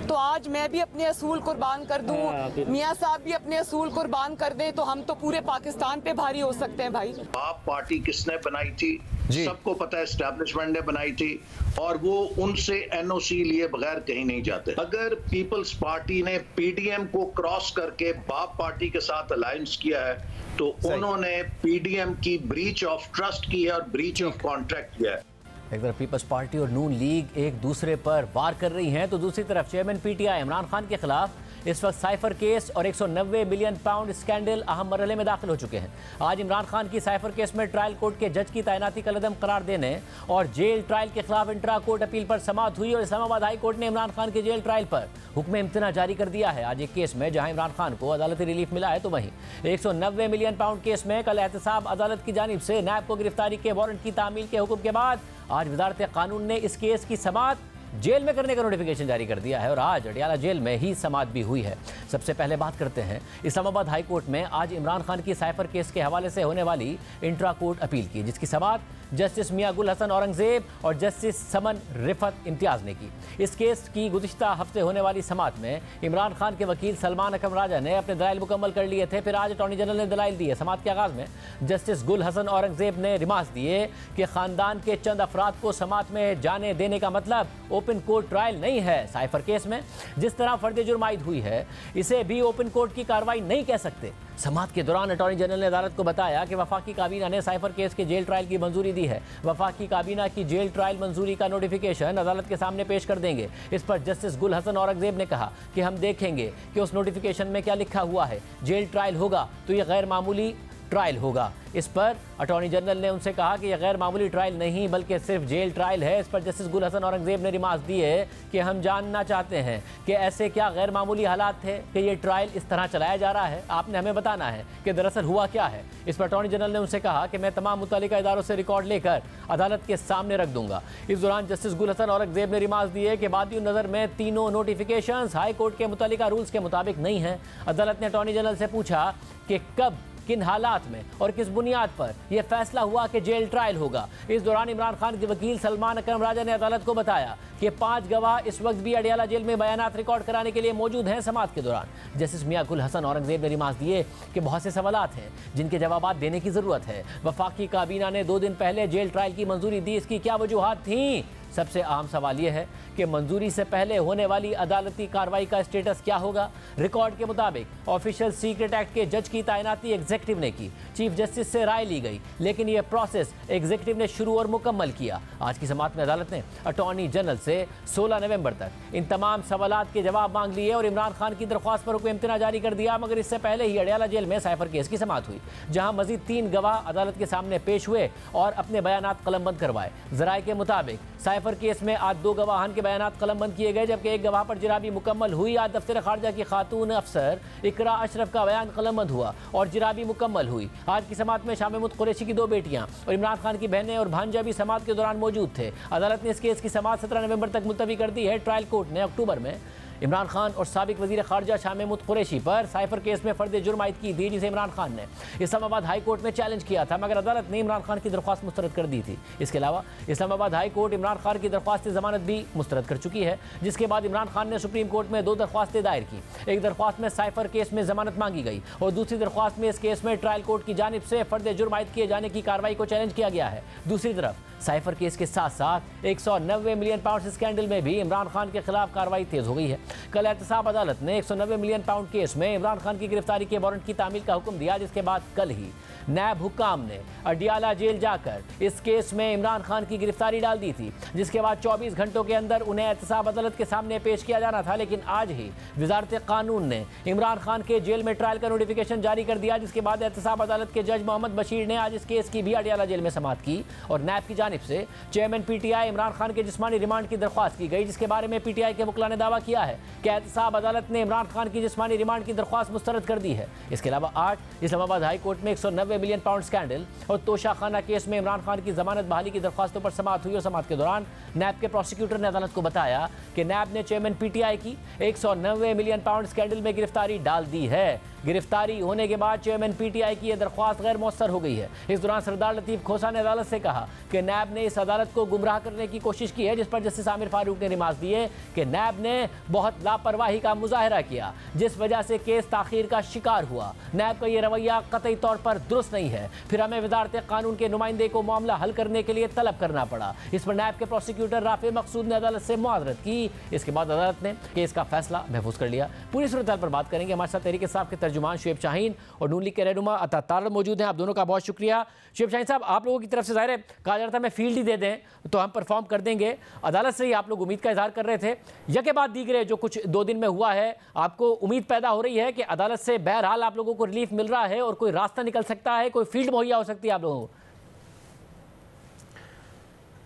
तो आज मैं भी अपने असूल कुर्बान कर दूं, मियाँ साहब भी अपने असूल कुर्बान कर दें तो हम तो पूरे पाकिस्तान पे भारी हो सकते हैं। भाई, बाप पार्टी किसने बनाई थी? सबको पता है, एस्टैब्लिशमेंट ने बनाई थी और वो उनसे NOC लिए बगैर कहीं नहीं जाते। अगर पीपल्स पार्टी ने PDM को क्रॉस करके बाप पार्टी के साथ अलायंस किया है तो उन्होंने PDM की ब्रीच ऑफ ट्रस्ट की है और ब्रीच ऑफ कॉन्ट्रैक्ट किया है। एक तरफ पीपल्स पार्टी और नून लीग एक दूसरे पर वार कर रही हैं तो दूसरी तरफ चेयरमैन PTI इमरान खान के खिलाफ इस वक्त साइफर केस और 190 मिलियन पाउंड स्कैंडल अहम मरहले में दाखिल हो चुके हैं। आज इमरान खान की साइफर केस में ट्रायल कोर्ट के जज की तैनाती का कदम करार देने और जेल ट्रायल के खिलाफ इंट्रा कोर्ट अपील पर समाअत हुई और इस्लामाबाद हाई कोर्ट ने इमरान खान के जेल ट्रायल पर हुक्म इम्तना जारी कर दिया है। आज एक केस में जहां इमरान खान को अदालती रिलीफ मिला है तो वहीं 190 मिलियन पाउंड केस में कल एहतसाब अदालत की जानिब से नैब को गिरफ्तारी के वारंट की तामील के हुक्म के बाद आज वजारत कानून ने इस केस की समाअत जेल में करने का नोटिफिकेशन जारी कर दिया है और आज अडियाला जेल में ही समाअत भी हुई है। सबसे पहले बात करते हैं इस्लामाबाद हाई कोर्ट में आज इमरान खान की साइफर केस के हवाले से होने वाली इंट्रा कोर्ट अपील की, जिसकी समाअत जस्टिस मियां गुल हसन औरंगजेब और जस्टिस समन रिफत इम्तियाज़ ने की। इस केस की गुज़िश्ता हफ्ते होने वाली समाअत में इमरान खान के वकील सलमान अकरम राजा ने अपने दलाइल मुकम्मल कर लिए थे। फिर आज अटॉर्नी जनरल ने दलाइल दिए। समाअत के आगाज़ में जस्टिस गुल हसन औरंगजेब ने रिमार्क्स दिए कि ख़ानदान के चंद अफराद को समाअत में जाने देने का मतलब ओपन कोर्ट ट्रायल नहीं है। साइफर केस में जिस तरह फर्द जुर्म आयद हुई है इसे भी ओपन कोर्ट की कार्रवाई नहीं कह सकते। समाअत के दौरान अटॉर्नी जनरल ने अदालत को बताया कि वफाकी काबीना ने साइफर केस के जेल ट्रायल की मंजूरी दी है। वफाकी काबीना की जेल ट्रायल मंजूरी का नोटिफिकेशन अदालत के सामने पेश कर देंगे। इस पर जस्टिस गुल हसन औरंगजेब ने कहा कि हम देखेंगे कि उस नोटिफिकेशन में क्या लिखा हुआ है। जेल ट्रायल होगा तो यह गैर मामूली ट्रायल होगा। इस पर अटॉर्नी जनरल ने उनसे कहा कि यह गैर मामूली ट्रायल नहीं बल्कि सिर्फ जेल ट्रायल है। इस पर जस्टिस गुल हसन औरंगजेब ने रिमार्क्स दिए कि हम जानना चाहते हैं कि ऐसे क्या गैर मामूली हालात थे कि ये ट्रायल इस तरह चलाया जा रहा है। आपने हमें बताना है कि दरअसल हुआ क्या है। इस पर अटॉर्नी जनरल ने उनसे कहा कि मैं तमाम मुतल्लिका इदारों से रिकॉर्ड लेकर अदालत के सामने रख दूंगा। इस दौरान जस्टिस गुल हसन औरंगजेब ने रिमार्क्स दिए कि बादी नज़र में तीनों नोटिफिकेशंस हाई कोर्ट के मुतल्लिका रूल्स के मुताबिक नहीं हैं। अदालत ने अटॉर्नी जनरल से पूछा कि कब, किन हालात में और किस बुनियाद पर यह फैसला हुआ कि जेल ट्रायल होगा। इस दौरान इमरान खान के वकील सलमान अकरम राजा ने अदालत को बताया कि 5 गवाह इस वक्त भी अडियाला जेल में बयानात रिकॉर्ड कराने के लिए मौजूद हैं। समाअत के दौरान जस्टिस मियां गुल हसन औरंगजेब ने रिमार्क्स दिए कि बहुत से सवालात हैं जिनके जवाब देने की ज़रूरत है। वफाकी काबीना ने 2 दिन पहले जेल ट्रायल की मंजूरी दी, इसकी क्या वजूहात थी? सबसे अहम सवाल यह है कि मंजूरी से पहले होने वाली अदालती कार्रवाई का स्टेटस क्या होगा। रिकॉर्ड के मुताबिक ऑफिशियल सीक्रेट एक्ट के जज की तैनाती एग्जीक्यूटिव ने की, चीफ जस्टिस से राय ली गई, लेकिन यह प्रोसेस एग्जीक्यूटिव ने शुरू और मुकम्मल किया। आज की समाअत में अदालत ने अटॉर्नी जनरल से 16 नवंबर तक इन तमाम सवालात के जवाब मांग लिए और इमरान खान की दरख्वास्त पर हुक्म इम्तना जारी कर दिया। मगर इससे पहले ही अडियाला जेल में साइफर केस की समाअत हुई, जहां मजीद 3 गवाह अदालत के सामने पेश हुए और अपने बयानात कलमबंद करवाए। जराये के मुताबिक साइफर केस में आज 2 गवाहान के बयानात कलमबंद किए गए, जबकि 1 गवाह पर जिराबी मुकम्मल हुई। आज दफ्तर खारजा की खातून अफसर इकरा अशरफ का बयान कलमबंद हुआ और जिराबी मुकम्मल हुई। आज की समाअत में शाह महमूद कुरैशी की 2 बेटियां और इमरान खान की बहनें और भांजा भी समाअत के दौरान मौजूद थे। अदालत ने इस केस की समाअत 17 नवंबर तक मुलतवी कर दी है। ट्रायल कोर्ट ने अक्टूबर में इमरान खान और साबिक वज़ीर ख़ारजा शाह महमूद कुरैशी पर साइफर केस में फर्द जुर्म आयद की थी, जिसे इमरान खान ने इस्लामाबाद हाई कोर्ट में चैलेंज किया था, मगर अदालत ने इमरान खान की दरख्वास्त मुस्तरद कर दी थी। इसके अलावा इस्लामाबाद हाई कोर्ट इमरान खान की दरख्वास्त ज़मानत भी मुस्तरद कर चुकी है, जिसके बाद इमरान खान ने सुप्रीम कोर्ट में 2 दरख्वास्तें दायर की। एक दरख्वास्त में साइफर केस में जमानत मांगी गई और दूसरी दरख्वास्त में इस केस में ट्रायल कोर्ट की जानिब से फर्द जुर्म आयद किए जाने की कार्रवाई को चैलेंज किया गया है। दूसरी तरफ साइफर केस के साथ साथ 190 मिलियन पाउंड स्कैंडल में भी इमरान खान के खिलाफ कार्रवाई तेज हो गई है। कल एहतसाब अदालत ने 190 मिलियन पाउंड केस में इमरान खान की गिरफ्तारी के वारंट की तामील का हुक्म दिया, जिसके बाद कल ही नैब हुक्काम ने अडियाला जेल जाकर इस केस में इमरान खान की गिरफ्तारी डाल दी थी, जिसके बाद 24 घंटों के अंदर उन्हें एहतसाब अदालत के सामने पेश किया जाना था। लेकिन आज ही वजारत कानून ने इमरान खान के जेल में ट्रायल का नोटिफिकेशन जारी कर दिया, जिसके बाद एहतसाब अदालत के जज मोहम्मद बशीर ने आज इस केस की भी अडियाला जेल में समाअत की और नैब की जानिब से चेयरमैन पीटीआई इमरान खान के जिस्मानी रिमांड की दरख्वास्त की गई, जिसके बारे में पीटीआई के वकील ने दावा किया है कि एहतसाब अदालत ने इमरान खान की जिस्मानी रिमांड की दरख्वास्त मुस्तरद कर दी है। इसके अलावा 8 इस्लामाबाद हाई कोर्ट में 190 मिलियन पाउंड स्कैंडल और तोशा खाना केस में इमरान खान की जमानत बहाली की दरख्वास्तों पर समाअत हुई और समाअत के दौरान नैब के प्रोसिक्यूटर ने अदालत को बताया कि नैब ने चेयरमैन पीटीआई की 190 मिलियन पाउंड स्कैंडल में गिरफ्तारी डाल दी है। गिरफ्तारी होने के बाद चेयरमैन पीटीआई की यह दरख्वास्त गैर मौसर हो गई है। इस दौरान सरदार लतीफ खोसा ने अदालत से कहा कि नैब ने इस अदालत को गुमराह करने की कोशिश की है, जिस पर जस्टिस आमिर फारूक ने रिमार्क दिए कि नैब ने बहुत लापरवाही का मुजाहरा किया, जिस वजह से केस ताखीर का शिकार हुआ। नैब का यह रवैया कतई तौर पर दुरुस्त नहीं है, फिर हमें वजारत कानून के नुमाइंदे को मामला हल करने के लिए तलब करना पड़ा। इस पर नैब के प्रोसिक्यूटर राफे मकसूद ने अदालत से मुआवरत की। इसके बाद अदालत ने केस का फैसला महफूज कर लिया। पूरी सूरत हाल पर बात करेंगे। हमारे साथ तहरीक इंसाफ के तर्जुमान शुएब शाहीन और नून लीग के रहनुमा अता तारड़ मौजूद हैं। आप दोनों का बहुत शुक्रिया। शुएब शाहीन साहब, आप लोगों की तरफ से जाहिर है कहा जा रहा था मैं फील्ड ही दे दें तो हम परफॉर्म कर देंगे। अदालत से ही आप लोग उम्मीद का इजहार कर रहे थे। यके बाद दीगरे जो कुछ 2 दिन में हुआ है, आपको उम्मीद पैदा हो रही है कि अदालत से बहरहाल आप लोगों को रिलीफ मिल रहा है और कोई रास्ता निकल सकता है, कोई फील्ड मुहैया हो सकती है आप लोगों को?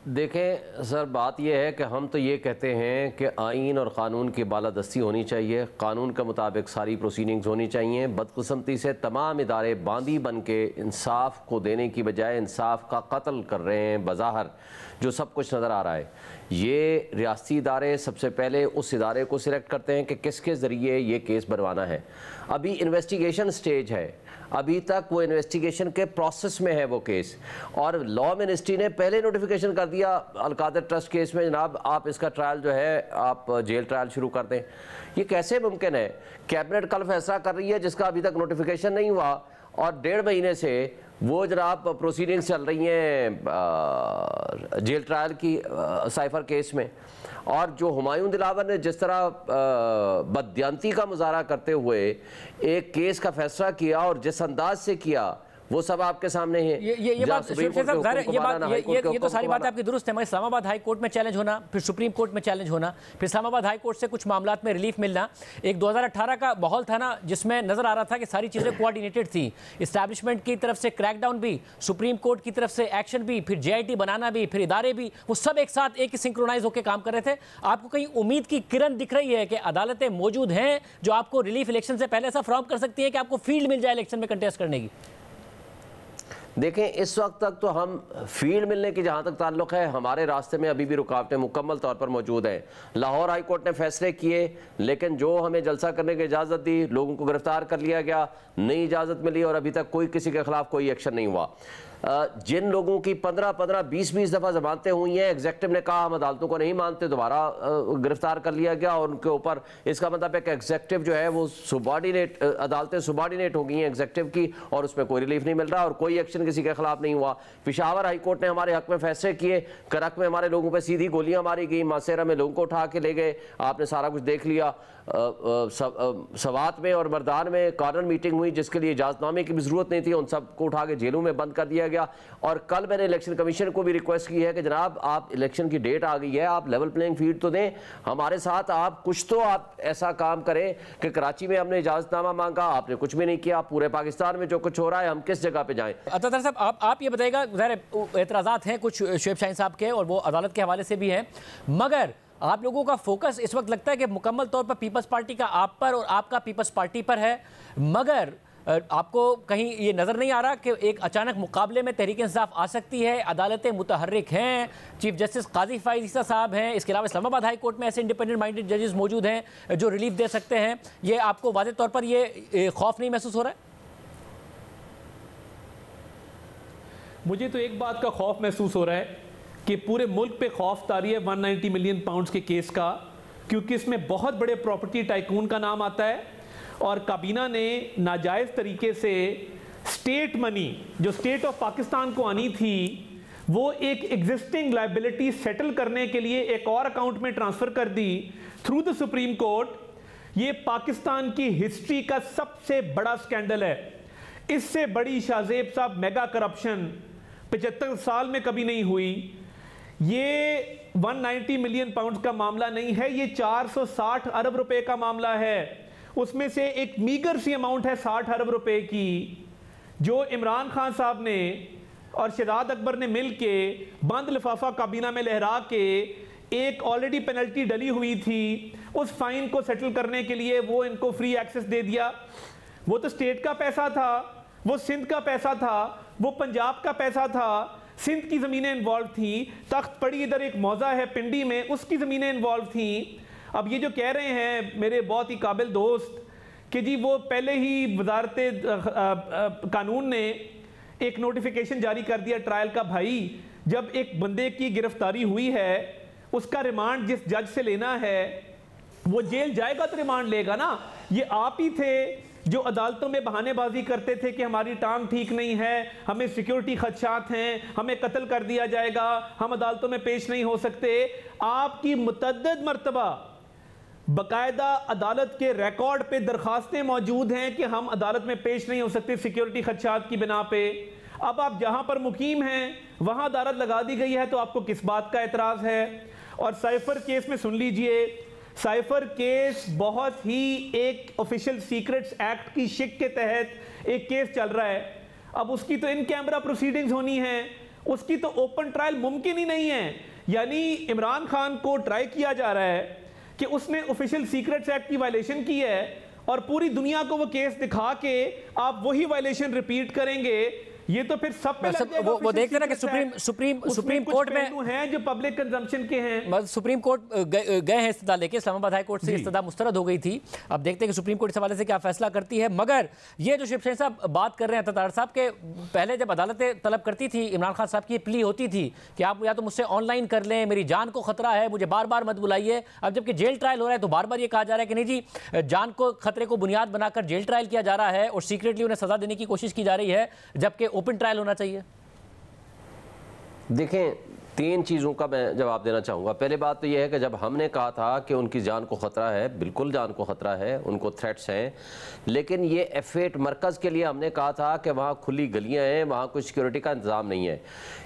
देखें सर, बात यह है कि हम तो ये कहते हैं कि आइन और क़ानून की बालादस्ती होनी चाहिए, क़ानून के मुताबिक सारी प्रोसीडिंग्स होनी चाहिए। बदकिस्मती से तमाम इदारे बांदी बन के इंसाफ को देने की बजाय इंसाफ का कत्ल कर रहे हैं बज़ाहिर, जो सब कुछ नज़र आ रहा है। ये रियासती इदारे सबसे पहले उस इदारे को सिलेक्ट करते हैं कि किसके ज़रिए ये केस बनवाना है। अभी इन्वेस्टिगेशन स्टेज है, अभी तक वो इन्वेस्टिगेशन के प्रोसेस में है वो केस, और लॉ मिनिस्ट्री ने पहले नोटिफिकेशन कर दिया अलकादर ट्रस्ट केस में, जनाब आप इसका ट्रायल जो है आप जेल ट्रायल शुरू कर दें। ये कैसे मुमकिन है? कैबिनेट कल फैसला कर रही है जिसका अभी तक नोटिफिकेशन नहीं हुआ, और 1.5 महीने से वो जनाब प्रोसीडिंग्स चल रही हैं जेल ट्रायल की साइफर केस में। और जो हुमायूं दिलावर ने जिस तरह बददियांती का मुजाहरा करते हुए एक केस का फैसला किया और जिस अंदाज से किया, वो सब आपके सामने है। ये तो सारी बात आपकी दुरुस्त है, मगर इस्लामाबाद हाई कोर्ट में चैलेंज होना, फिर सुप्रीम कोर्ट में चैलेंज होना, फिर इस्लामाबाद हाई कोर्ट से कुछ मामलात में रिलीफ मिलना। एक 2018 का माहौल था ना, जिसमें नजर आ रहा था कि सारी चीजें कोऑर्डिनेटेड थी, इस्टेब्लिशमेंट की तरफ से क्रैकडाउन भी, सुप्रीम कोर्ट की तरफ से एक्शन भी, फिर JIT बनाना भी, फिर इदारे भी, वो सब एक साथ एक ही सिंक्रोनाइज होकर काम कर रहे थे। आपको कहीं उम्मीद की किरण दिख रही है कि अदालतें मौजूद हैं जो आपको रिलीफ इलेक्शन से पहले ऐसा फ्राहम कर सकती है कि आपको फील्ड मिल जाए इलेक्शन में कंटेस्ट करने की? देखें, इस वक्त तक तो हम फील्ड मिलने की जहाँ तक ताल्लुक है, हमारे रास्ते में अभी भी रुकावटें मुकम्मल तौर पर मौजूद हैं। लाहौर हाई कोर्ट ने फैसले किए, लेकिन जो हमें जलसा करने की इजाज़त दी, लोगों को गिरफ्तार कर लिया गया, नई इजाज़त मिली और अभी तक कोई किसी के खिलाफ कोई एक्शन नहीं हुआ। जिन लोगों की 15-15, 20-20 दफ़ा जमानतें हुई हैं, एग्जेक्टिव ने कहा हम अदालतों को नहीं मानते, दोबारा गिरफ्तार कर लिया गया और उनके ऊपर, इसका मतलब है कि एग्जेक्टिव जो है वो सुबॉर्डिनेट, अदालतें सुबॉर्डिनेट हो गई हैं एग्जेक्टिव की, और उसमें कोई रिलीफ नहीं मिल रहा और कोई एक्शन किसी के खिलाफ नहीं हुआ। पेशावर हाई कोर्ट ने हमारे हक में फैसले किए, करक में हमारे लोगों पर सीधी गोलियां मारी गई, मासेरा में लोगों को उठा के ले गए, आपने सारा कुछ देख लिया। सवात में और मर्दान में कॉर्नर मीटिंग हुई जिसके लिए इजाजतनामे की भी जरूरत नहीं थी, उन सबको उठा के जेलों में बंद कर दिया गया। और कल मैंने इलेक्शन कमीशन को भी रिक्वेस्ट की है कि जनाब आप इलेक्शन की डेट आ गई है, आप लेवल प्लेइंग फील्ड तो दें हमारे साथ, आप कुछ तो आप ऐसा काम करें कि कराची में हमने इजाजतनामा मांगा, आपने कुछ भी नहीं किया, पूरे पाकिस्तान में जो कुछ हो रहा है हम किस जगह पे जाएं? अता साहब आप ये बताइएगा, एतराज़ात हैं कुछ शुएब शाहीन साहब के और वो अदालत के हवाले से भी हैं, मगर आप लोगों का फोकस इस वक्त लगता है कि मुकम्मल तौर पर पीपल्स पार्टी का आप पर और आपका पीपल्स पार्टी पर है, मगर आपको कहीं ये नज़र नहीं आ रहा कि एक अचानक मुकाबले में तहरीक इंसाफ आ सकती है? अदालतें मुतहर्रिक हैं, चीफ जस्टिस काजी फाइज ईसा साहब हैं, इसके अलावा इस्लामाबाद हाई कोर्ट में ऐसे इंडिपेंडेंट माइंडेड जजेस मौजूद हैं जो रिलीफ दे सकते हैं। ये आपको वाज़े तौर पर ये खौफ नहीं महसूस हो रहा है? मुझे तो एक बात का खौफ महसूस हो रहा है कि पूरे मुल्क पे खौफ तारी है 190 मिलियन पाउंड्स के केस का, क्योंकि इसमें बहुत बड़े प्रॉपर्टी टाइकून का नाम आता है और काबीना ने नाजायज़ तरीके से स्टेट मनी जो स्टेट ऑफ पाकिस्तान को आनी थी वो एक एग्जिस्टिंग लाइबिलिटी सेटल करने के लिए एक और अकाउंट में ट्रांसफ़र कर the through the supreme court. ये पाकिस्तान की हिस्ट्री का सबसे बड़ा स्कैंडल है। इससे बड़ी शाहजेब साहब मेगा करप्शन 75 साल में कभी नहीं हुई। ये 190 मिलियन पाउंड का मामला नहीं है, ये 460 अरब रुपए का मामला है। उसमें से एक मीगर सी अमाउंट है 60 अरब रुपए की, जो इमरान खान साहब ने और शहजाद अकबर ने मिल के बंद लिफाफा काबीना में लहरा के एक ऑलरेडी पेनल्टी डली हुई थी, उस फाइन को सेटल करने के लिए वो इनको फ्री एक्सेस दे दिया। वो तो स्टेट का पैसा था, वो सिंध का पैसा था, वो पंजाब का पैसा था, सिंध की ज़मीनें इन्वॉल्व थी, तख्त पड़ी इधर एक मौजा है पिंडी में, उसकी ज़मीनें इन्वॉल्व थी। अब ये जो कह रहे हैं मेरे बहुत ही काबिल दोस्त कि जी वो पहले ही वजारत कानून ने एक नोटिफिकेशन जारी कर दिया ट्रायल का। भाई जब एक बंदे की गिरफ्तारी हुई है, उसका रिमांड जिस जज से लेना है वो जेल जाएगा तो रिमांड लेगा ना। ये आप ही थे जो अदालतों में बहानेबाजी करते थे कि हमारी टांग ठीक नहीं है, हमें सिक्योरिटी खदशात हैं, हमें कत्ल कर दिया जाएगा, हम अदालतों में पेश नहीं हो सकते। आपकी मुतअद्दिद मर्तबा बाकायदा अदालत के रिकॉर्ड पे दरखास्तें मौजूद हैं कि हम अदालत में पेश नहीं हो सकते सिक्योरिटी खदशात की बिना पे। अब आप जहां पर मुकीम हैं वहां अदालत लगा दी गई है, तो आपको किस बात का एतराज़ है? और साइफर केस में सुन लीजिए, साइफर केस बहुत ही एक ऑफिशियल सीक्रेट्स एक्ट की शिक के तहत एक केस चल रहा है। अब उसकी तो इन कैमरा प्रोसीडिंग्स होनी है, उसकी तो ओपन ट्रायल मुमकिन ही नहीं है। यानी इमरान खान को ट्राई किया जा रहा है कि उसने ऑफिशियल सीक्रेट्स एक्ट की वायलेशन की है और पूरी दुनिया को वो केस दिखा के आप वही वायलेशन रिपीट करेंगे। ये तो फिर सब पे लग जाएगा। वो देखते ना कि सुप्रीम कोर्ट में हैं जो पब्लिक कंजम्पशन के हैं। सुप्रीम कोर्ट गए हैं इस्तदा लेके, इस्लामाबाद हाई कोर्ट से इस्तदा मुस्तरद हो गई थी। अब देखते हैं कि सुप्रीम कोर्ट इस हवाले से क्या फैसला करती है। मगर ये जो शिवसेना साहब बात कर रहे हैं ततार साहब के, पहले जब अदालतें तलब करती थी, इमरान खान साहब की प्ली होती थी कि आप या तो मुझसे ऑनलाइन कर लें, मेरी जान को खतरा है, मुझे बार बार मत बुलाइए। अब जबकि जेल ट्रायल हो रहा है तो बार बार ये कहा जा रहा है कि नहीं जी, जान को खतरे को बुनियाद बनाकर जेल ट्रायल किया जा रहा है और सीक्रेटली उन्हें सजा देने की कोशिश की जा रही है, जबकि ओपन ट्रायल होना चाहिए। देखें, तीन चीज़ों का मैं जवाब देना चाहूँगा। पहले बात तो यह है कि जब हमने कहा था कि उनकी जान को ख़तरा है, बिल्कुल जान को ख़तरा है, उनको थ्रेट्स हैं, लेकिन ये F8 मरकज़ के लिए हमने कहा था कि वहाँ खुली गलियाँ हैं, वहाँ कोई सिक्योरिटी का इंतज़ाम नहीं है।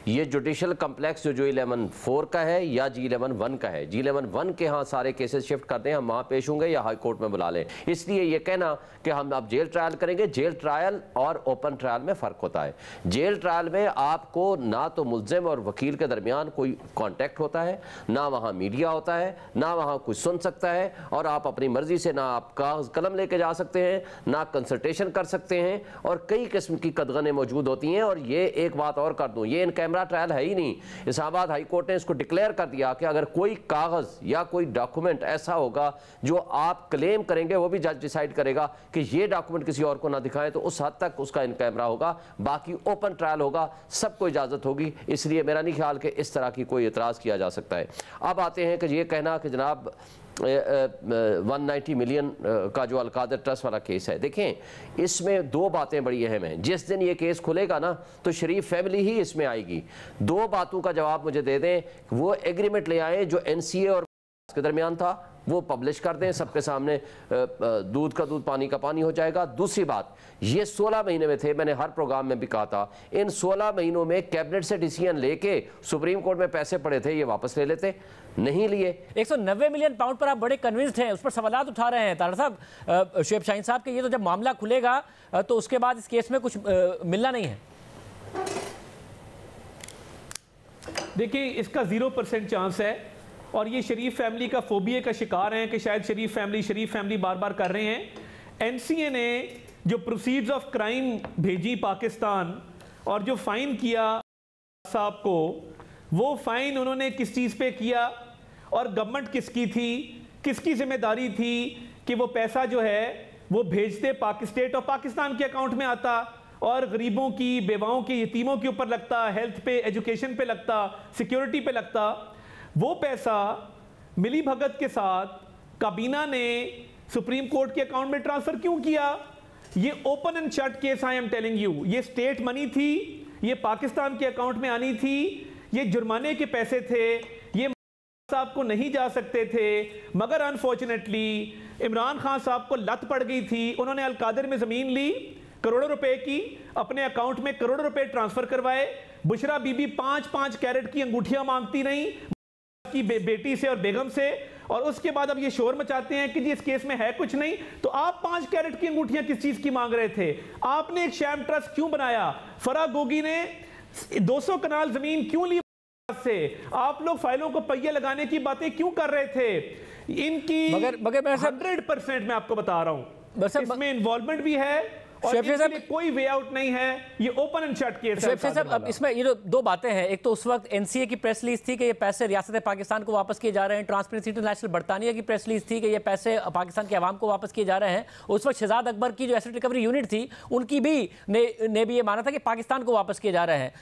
ये जुडिशल कम्प्लेक्स जो G11-4 का है या G11-1 का है, G11-1 के यहाँ सारे केसेस शिफ्ट कर दें, हम वहाँ पेश होंगे या हाई कोर्ट में बुला लें। इसलिए ये कहना कि हम अब जेल ट्रायल करेंगे, जेल ट्रायल और ओपन ट्रायल में फ़र्क होता है। जेल ट्रायल में आपको ना तो मुल्ज़िम और वकील के दरमियान कोई कांटेक्ट होता है, ना वहां मीडिया होता है, ना वहां कुछ सुन सकता है, और आप अपनी मर्जी से ना आप कागज कलम लेके जा सकते हैं, ना कंसल्टेशन कर सकते हैं, और कई किस्म की कदगनें मौजूद होती हैं। और ये एक बात और कर दूं, ये इन कैमरा ट्रायल है ही नहीं। इस्लामाबाद हाई कोर्ट ने इसको डिक्लेयर कर दिया कि अगर कोई कागज या कोई डॉक्यूमेंट ऐसा होगा जो आप क्लेम करेंगे, वो भी जज डिसाइड करेगा कि ये डॉक्यूमेंट किसी और को ना दिखाएं, तो उस हद तक उसका इन कैमरा होगा। बाकी ओपन ट्रायल होगा, सबको इजाजत होगी। इसलिए मेरा नहीं ख्याल कि इस तरह की कोई एतराज़ किया जा सकता है। अब आते हैं कि ये कहना कि जनाब 190 मिलियन का जो अलकादर ट्रस्ट वाला केस है, देखें इसमें दो बातें बड़ी अहम हैं। जिस दिन ये केस खुलेगा ना तो शरीफ फैमिली ही इसमें आएगी। दो बातों का जवाब मुझे दे दें, वो एग्रीमेंट ले आए जो NCA और के दरमियान था, वो पब्लिश कर दें सबके सामने, दूध का दूध पानी का पानी हो जाएगा। दूसरी बात, ये 16 महीने में थे, मैंने हर प्रोग्राम में भी कहा था, इन 16 महीनों में कैबिनेट से डिसीजन लेके सुप्रीम कोर्ट में पैसे पड़े थे, ये वापस ले लेते, नहीं लिए। 190 मिलियन पाउंड पर आप बड़े कन्विंस्ड हैं, उस पर सवाल उठा रहे हैं तारा साहब, शुएब शाहीन साहब के, ये तो जब मामला खुलेगा तो उसके बाद इस केस में कुछ मिलना नहीं है। देखिए, इसका 0% चांस है, और ये शरीफ फैमिली का फोबिया का शिकार हैं कि शायद शरीफ फैमिली बार बार कर रहे हैं। NCA ने जो प्रोसीड्स ऑफ क्राइम भेजी पाकिस्तान और जो फाइन किया साहब को, वो फाइन उन्होंने किस चीज़ पे किया और गवर्नमेंट किसकी थी, किसकी जिम्मेदारी थी कि वो पैसा जो है वो भेजते स्टेट ऑफ पाकिस्तान के अकाउंट में आता और गरीबों की, बेवाओं के, यतीमों के ऊपर लगता, हेल्थ पे, एजुकेशन पे लगता, सिक्योरिटी पे लगता। वो पैसा मिली भगत के साथ काबीना ने सुप्रीम कोर्ट के अकाउंट में ट्रांसफर क्यों किया? ये open and shut case, I am telling you. ये स्टेट मनी थी, ये पाकिस्तान के अकाउंट में आनी थी, ये जुर्माने के पैसे थे, ये साहब को नहीं जा सकते थे, मगर अनफॉर्चुनेटली इमरान खान साहब को लत पड़ गई थी। उन्होंने अलकादर में जमीन ली, करोड़ों रुपए की, अपने अकाउंट में करोड़ों रुपए ट्रांसफर करवाए। बुशरा बीबी 5-5 कैरेट की अंगूठियां मांगती रही की बेटी से और बेगम से, और उसके बाद अब ये शोर मचाते हैं कि जी इस केस में है कुछ नहीं। तो आप 5 कैरेट की अंगूठियां किस चीज की मांग रहे थे? आपने एक शैम ट्रस्ट क्यों बनाया? फराह गोगी ने 200 कनाल जमीन क्यों ली से? आप लोग फाइलों को पहिए लगाने की बातें क्यों कर रहे थे? इनकी मगर 100% मैं आपको बता रहा हूं, इसमें इन्वॉल्वमेंट भी है और इसलिए कोई वे आउट नहीं है। ये ओपन एंड शट केस है साहब। अब इसमें ये जो दो बातें हैं, एक तो उस वक्त एनसीए की प्रेस रिलीज थी कि ये पैसे रियासत पाकिस्तान को वापस किए जा रहे हैं, ट्रांसपेरेंसी इंटरनेशनल बरतानिया की प्रेस रिलीज थी कि ये पैसे पाकिस्तान के अवाम को वापस किए जा रहे हैं। उस वक्त शहजाद अकबर की जो एसेट रिकवरी यूनिट थी उनकी भी ने भी ये माना था कि पाकिस्तान को वापस किए जा रहे हैं,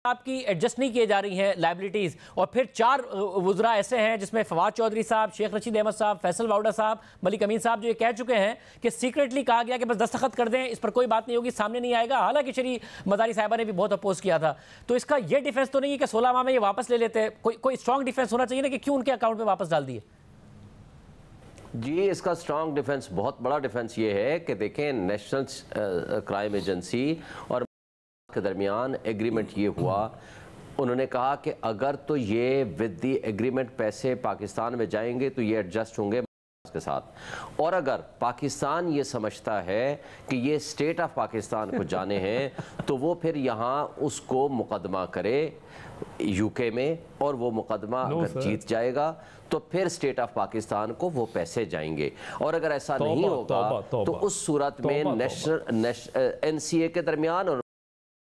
आपकी एडजस्ट नहीं किए जा रही हैं लायबिलिटीज। और फिर 4 वुज़रा ऐसे हैं जिसमें फवाद चौधरी साहब, शेख रशीद अहमद साहब, फैसल वाउडा साहब, मलिक अमीन साहब, जो ये कह चुके हैं कि सीक्रेटली कहा गया कि बस दस्तखत कर दें, इस पर कोई बात नहीं होगी, सामने नहीं आएगा। हालांकि शरी मदारी साहिबा ने भी बहुत अपोज किया था। तो इसका ये डिफेंस तो नहीं है कि 16 माह में ये वापस ले लेते? कोई स्ट्रॉन्ग डिफेंस होना चाहिए ना कि क्यों उनके अकाउंट में वापस डाल दिए? जी, इसका स्ट्रॉन्ग डिफेंस, बहुत बड़ा डिफेंस ये है कि देखें, नेशनल क्राइम एजेंसी और के दरमियान एग्रीमेंट ये हुआ, उन्होंने कहा कि अगर तो ये विद दी एग्रीमेंट पैसे पाकिस्तान में जाएंगे तो ये एडजस्ट होंगे के साथ, और अगर पाकिस्तान ये समझता है कि ये स्टेट ऑफ पाकिस्तान को जाने हैं तो वो फिर यहाँ उसको मुकदमा करे यूके में, और वो मुकदमा अगर जीत जाएगा तो फिर स्टेट ऑफ पाकिस्तान को वो पैसे जाएंगे। और अगर ऐसा नहीं होगा तो उस सूरत में नेशनल एनसीए के दरमियान और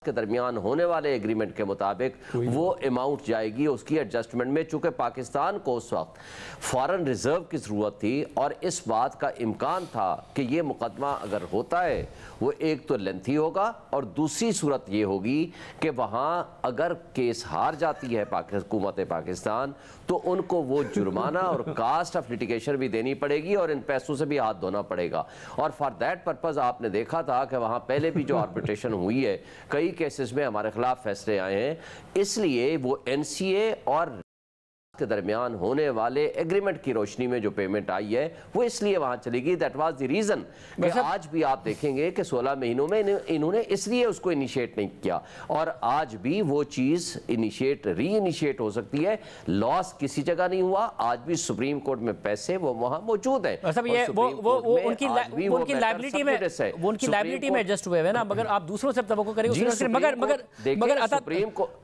के दरमियान होने वाले एग्रीमेंट के मुताबिक वो अमाउंट जाएगी उसकी एडजस्टमेंट में। चूंकि पाकिस्तान को उस वक्त फॉरेन रिजर्व की ज़रूरत थी और इस बात का इम्कान था कि ये मुकदमा अगर होता है वो एक तो लेंथी होगा और दूसरी सूरत ये होगी कि वहाँ अगर केस हार जाती है हुकूमत पाकिस्तान तो उनको वो जुर्माना और कास्ट ऑफ लिटिगेशन भी देनी पड़ेगी और इन पैसों से भी हाथ धोना पड़ेगा। और फॉर दैट पर्पज़ आपने देखा था कि वहाँ पहले भी जो आर्बिट्रेशन हुई है, कई केसेस में हमारे खिलाफ फैसले आए हैं, इसलिए वो एनसीए और के दरमियान होने वाले एग्रीमेंट की रोशनी में जो पेमेंट आई है वो इसलिए वहां चलेगी। दैट वाज द रीजन कि आज भी आप देखेंगे कि 16 महीनों में इन्होंने इसलिए उसको इनिशिएट नहीं किया, और आज भी वो चीज री इनिशिएट हो सकती है। लॉस किसी जगह नहीं हुआ, आज भी सुप्रीम कोर्ट में पैसे वो वहां मौजूद है। उनकी लायबिलिटी में एडजस्ट हुए हैं ना, मगर आप दूसरों से तवक्को करेंगे।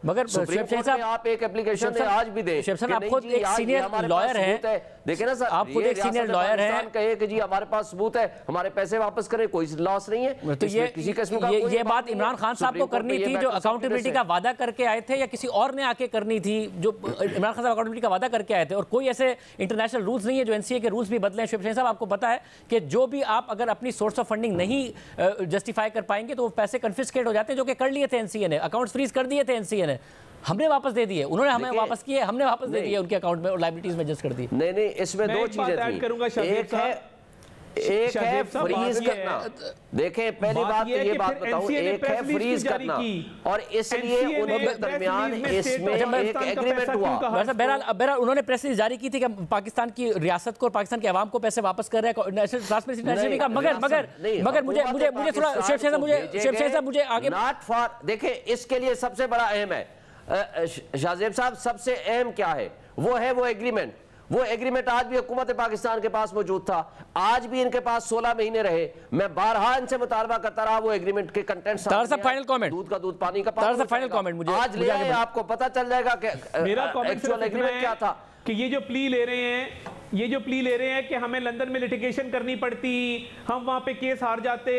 मगर आप एक एप्लीकेशन आज भी दे, आप खुद एक सीनियर लॉयर हैं, देखे ना सर, आप खुद एक सीनियर लॉयर हैं, कहे कि जी हमारे पास सबूत है, हमारे पैसे वापस करें, कोई लॉस नहीं है। तो ये बात इमरान खान साहब को करनी थी जो अकाउंटेबिलिटी का वादा करके आए थे, या किसी और ने आके करनी थी जो इमरान खान साहब अकाउंटेबिलिटी का वादा करके आए थे? और कोई ऐसे इंटरनेशनल रूल्स नहीं है, जो एनसीए के रूल्स भी बदले हैं। शिवसेना साहब, आपको पता है कि जो भी आप अगर अपनी सोर्स ऑफ फंडिंग नहीं जस्टिफाई कर पाएंगे तो वो पैसे कन्फिस्केट हो जाते हैं, जो कि कर लिए थे एनसीए ने, अकाउंट्स फ्रीज कर दिए थे एनसीए ने, हमने वापस दे दिए, उन्होंने हमें वापस किए, हमने वापस दे दिए उनके अकाउंट में और लायबिलिटीज में एडजस्ट कर दी। नहीं, इसमें दो चीजें थी, एक है फ्रीज करना। देखें, पहली बात ये बात बताऊं, एक है फ्रीज करना और इसलिए उनके दरमियान इसमें एक एग्रीमेंट हुआ। बहरहाल उन्होंने प्रेस रिलीज जारी की थी कि पाकिस्तान की रियासत को और पाकिस्तान के अवाम को पैसे वापस कर रहे हैं, मगर मुझे आगे नॉट फॉर, देखें इसके लिए सबसे बड़ा अहम है शाहजेब साहब, सबसे अहम क्या है? वो एग्रीमेंट। वो एग्रीमेंट आज भी हुकूमत पाकिस्तान के पास मौजूद था, आज भी इनके पास 16 महीने रहे। मैं बारहा इनसे मुतालबा करता रहा वो एग्रीमेंट के कंटेंट फाइनल कमेंट, दूध का दूध पानी का पानी, फाइनल कमेंट मुझे आज ले आए, आपको पता चल जाएगा कि मेरा कमेंट एक्चुअल एग्रीमेंट क्या था। कि ये जो प्ली ले रहे हैं ये जो प्ली ले रहे हैं कि हमें लंदन में लिटिगेशन करनी पड़ती, हम वहां पे केस हार जाते,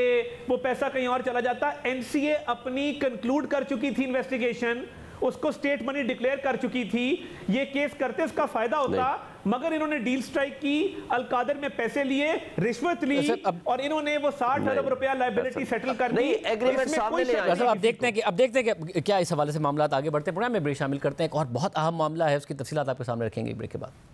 वो पैसा कहीं और चला जाता। एनसीए अपनी कंक्लूड कर चुकी थी इन्वेस्टिगेशन, उसको स्टेट मनी डिक्लेयर कर चुकी थी, ये केस करते इसका फायदा होता, मगर इन्होंने डील स्ट्राइक की, अलकादर में पैसे लिए, रिश्वत ली और इन्होंने वो 60 अरब रुपया लायबिलिटी सेटल कर दी। एग्रीमेंट सामने ले आए। अब देखते हैं कि क्या इस हवाले से मामला आगे बढ़ते हैं। प्रोग्राम में ब्रेक शामिल करते हैं। और बहुत अहम मामला है, उसकी तफसीलात आपके सामने रखेंगे ब्रेक के बाद।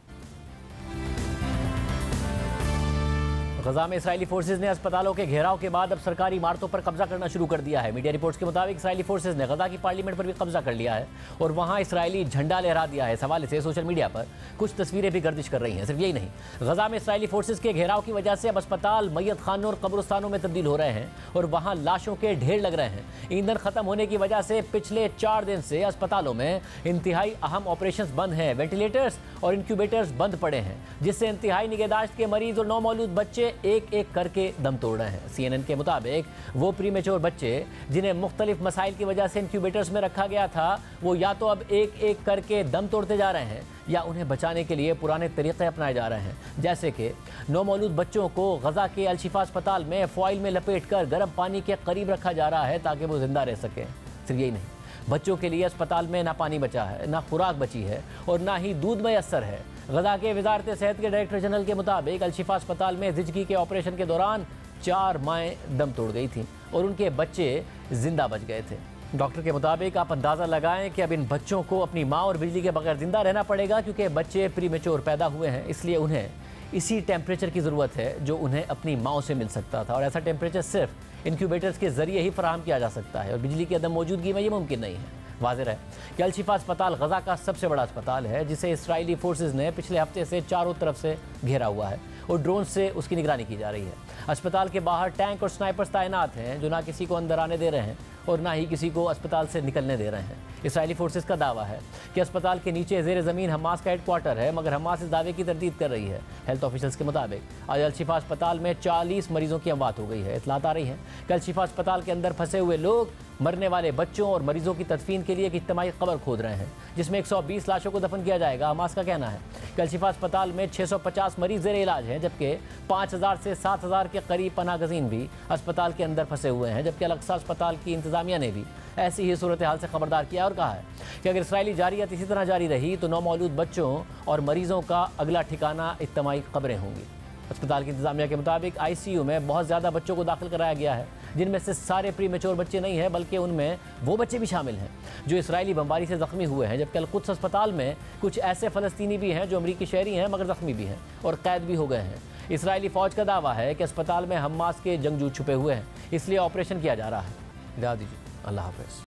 गजा में इस्राएली फोर्सेज ने अस्पतालों के घेराव के बाद अब सरकारी इमारतों पर कब्जा करना शुरू कर दिया है। मीडिया रिपोर्ट्स के मुताबिक इस्राएली फोर्सेज ने गजा की पार्लियामेंट पर भी कब्जा कर लिया है और वहां इस्राएली झंडा लहरा दिया है। इस हवाले से सोशल मीडिया पर कुछ तस्वीरें भी गर्दिश कर रही हैं। सिर्फ यही नहीं, गजा में इस्राएली फोर्सेज के घेराव की वजह से अब अस्पताल मैयत खानों और कब्रिस्तानों में तब्दील हो रहे हैं और वहां लाशों के ढेर लग रहे हैं। ईंधन खत्म होने की वजह से पिछले 4 दिन से अस्पतालों में इंतहाई अहम ऑपरेशन बंद हैं। वेंटिलेटर्स और इंक्यूबेटर्स बंद पड़े हैं, जिससे इंतहाई निगहदाश्त के मरीज और नौमौलूद बच्चे एक एक करके दम तोड़ रहे हैं। CNN के मुताबिक वो प्रीमेच्योर बच्चे जिन्हें मुख्तलिफ मसाइल की वजह से इंक्यूबेटर्स में रखा गया था, वो या तो अब एक एक करके दम तोड़ते जा रहे हैं या उन्हें बचाने के लिए पुराने तरीके अपनाए जा रहे हैं, जैसे कि नौमौलूद बच्चों को गजा के अल-शिफा अस्पताल में फॉइल में लपेट कर गर्म पानी के करीब रखा जा रहा है ताकि वो जिंदा रह सकें। सिर्फ यही नहीं, बच्चों के लिए अस्पताल में ना पानी बचा है, ना खुराक बची है और ना ही दूध मैसर है। गजा के वजारत सेहत के डायरेक्टर जनरल के मुताबिक अल-शिफा अस्पताल में जिंदगी के ऑपरेशन के दौरान 4 माएँ दम तोड़ गई थीं और उनके बच्चे जिंदा बच गए थे। डॉक्टर के मुताबिक आप अंदाज़ा लगाएं कि अब इन बच्चों को अपनी माँ और बिजली के बगैर जिंदा रहना पड़ेगा, क्योंकि बच्चे प्रीमेच्योर पैदा हुए हैं, इसलिए उन्हें इसी टेम्परेचर की ज़रूरत है जो उन्हें अपनी माँ से मिल सकता था और ऐसा टेम्परेचर सिर्फ इंक्यूबेटर्स के ज़रिए ही फराहम किया जा सकता है और बिजली की अदम मौजूदगी में ये मुमकिन नहीं है। वाज़ेह है कि अल-शिफा अस्पताल गजा का सबसे बड़ा अस्पताल है, जिसे इसराइली फोर्सेज ने पिछले हफ्ते से चारों तरफ से घेरा हुआ है और ड्रोन से उसकी निगरानी की जा रही है। अस्पताल के बाहर टैंक और स्नाइपर्स तैनात हैं जो ना किसी को अंदर आने दे रहे हैं और ना ही किसी को अस्पताल से निकलने दे रहे हैं। इसराइली फोर्सेज का दावा है कि अस्पताल के नीचे ज़ेर ज़मीन हमास का हेडक्वार्टर है, मगर हमास इस दावे की तरदीद कर रही है। हेल्थ ऑफिशियल्स के मुताबिक आज अल-शिफा अस्पताल में 40 मरीजों की अमवात हो गई है। इत्तलात आ रही है कि अल-शिफा अस्पताल के अंदर फंसे हुए लोग मरने वाले बच्चों और मरीजों की तदफीन के लिए एक इज्तिमाई कब्र खोद रहे हैं, जिसमें 120 लाशों को दफन किया जाएगा। हमास का कहना है कि अल-शिफा अस्पताल में 650 मरीज ज़ेर इलाज हैं, जबकि 5000 से 7000 के करीब पनाहगज़ीन भी अस्पताल के अंदर फंसे हुए हैं। जबकि अल-अक्सा अस्पताल की इंतज़ामिया ने भी ऐसी ही सूरत हाल से खबरदार किया और कहा है कि अगर इसराइली जारियत इसी तरह जारी रही तो नौमौलूद बच्चों और मरीजों का अगला ठिकाना इज्तिमाई कब्रें होंगी। अस्पताल की इंतजामिया के मुताबिक ICU में बहुत ज़्यादा बच्चों को दाखिल कराया गया है, जिनमें से सारे प्रीमेच्योर बच्चे नहीं हैं, बल्कि उनमें वो बच्चे भी शामिल हैं जो इसराइली बमबारी से ज़ख्मी हुए हैं। जबकि अल-कुद्स अस्पताल में कुछ ऐसे फ़लस्तीनी भी हैं जो अमरीकी शहरी हैं मगर ज़ख्मी भी हैं और कैद भी हो गए हैं। इसराइली फ़ौज का दावा है कि अस्पताल में हमास के जंगजू छुपे हुए हैं, इसलिए ऑपरेशन किया जा रहा है। इजाज़त दीजिए, अल्लाह हाफ़िज़।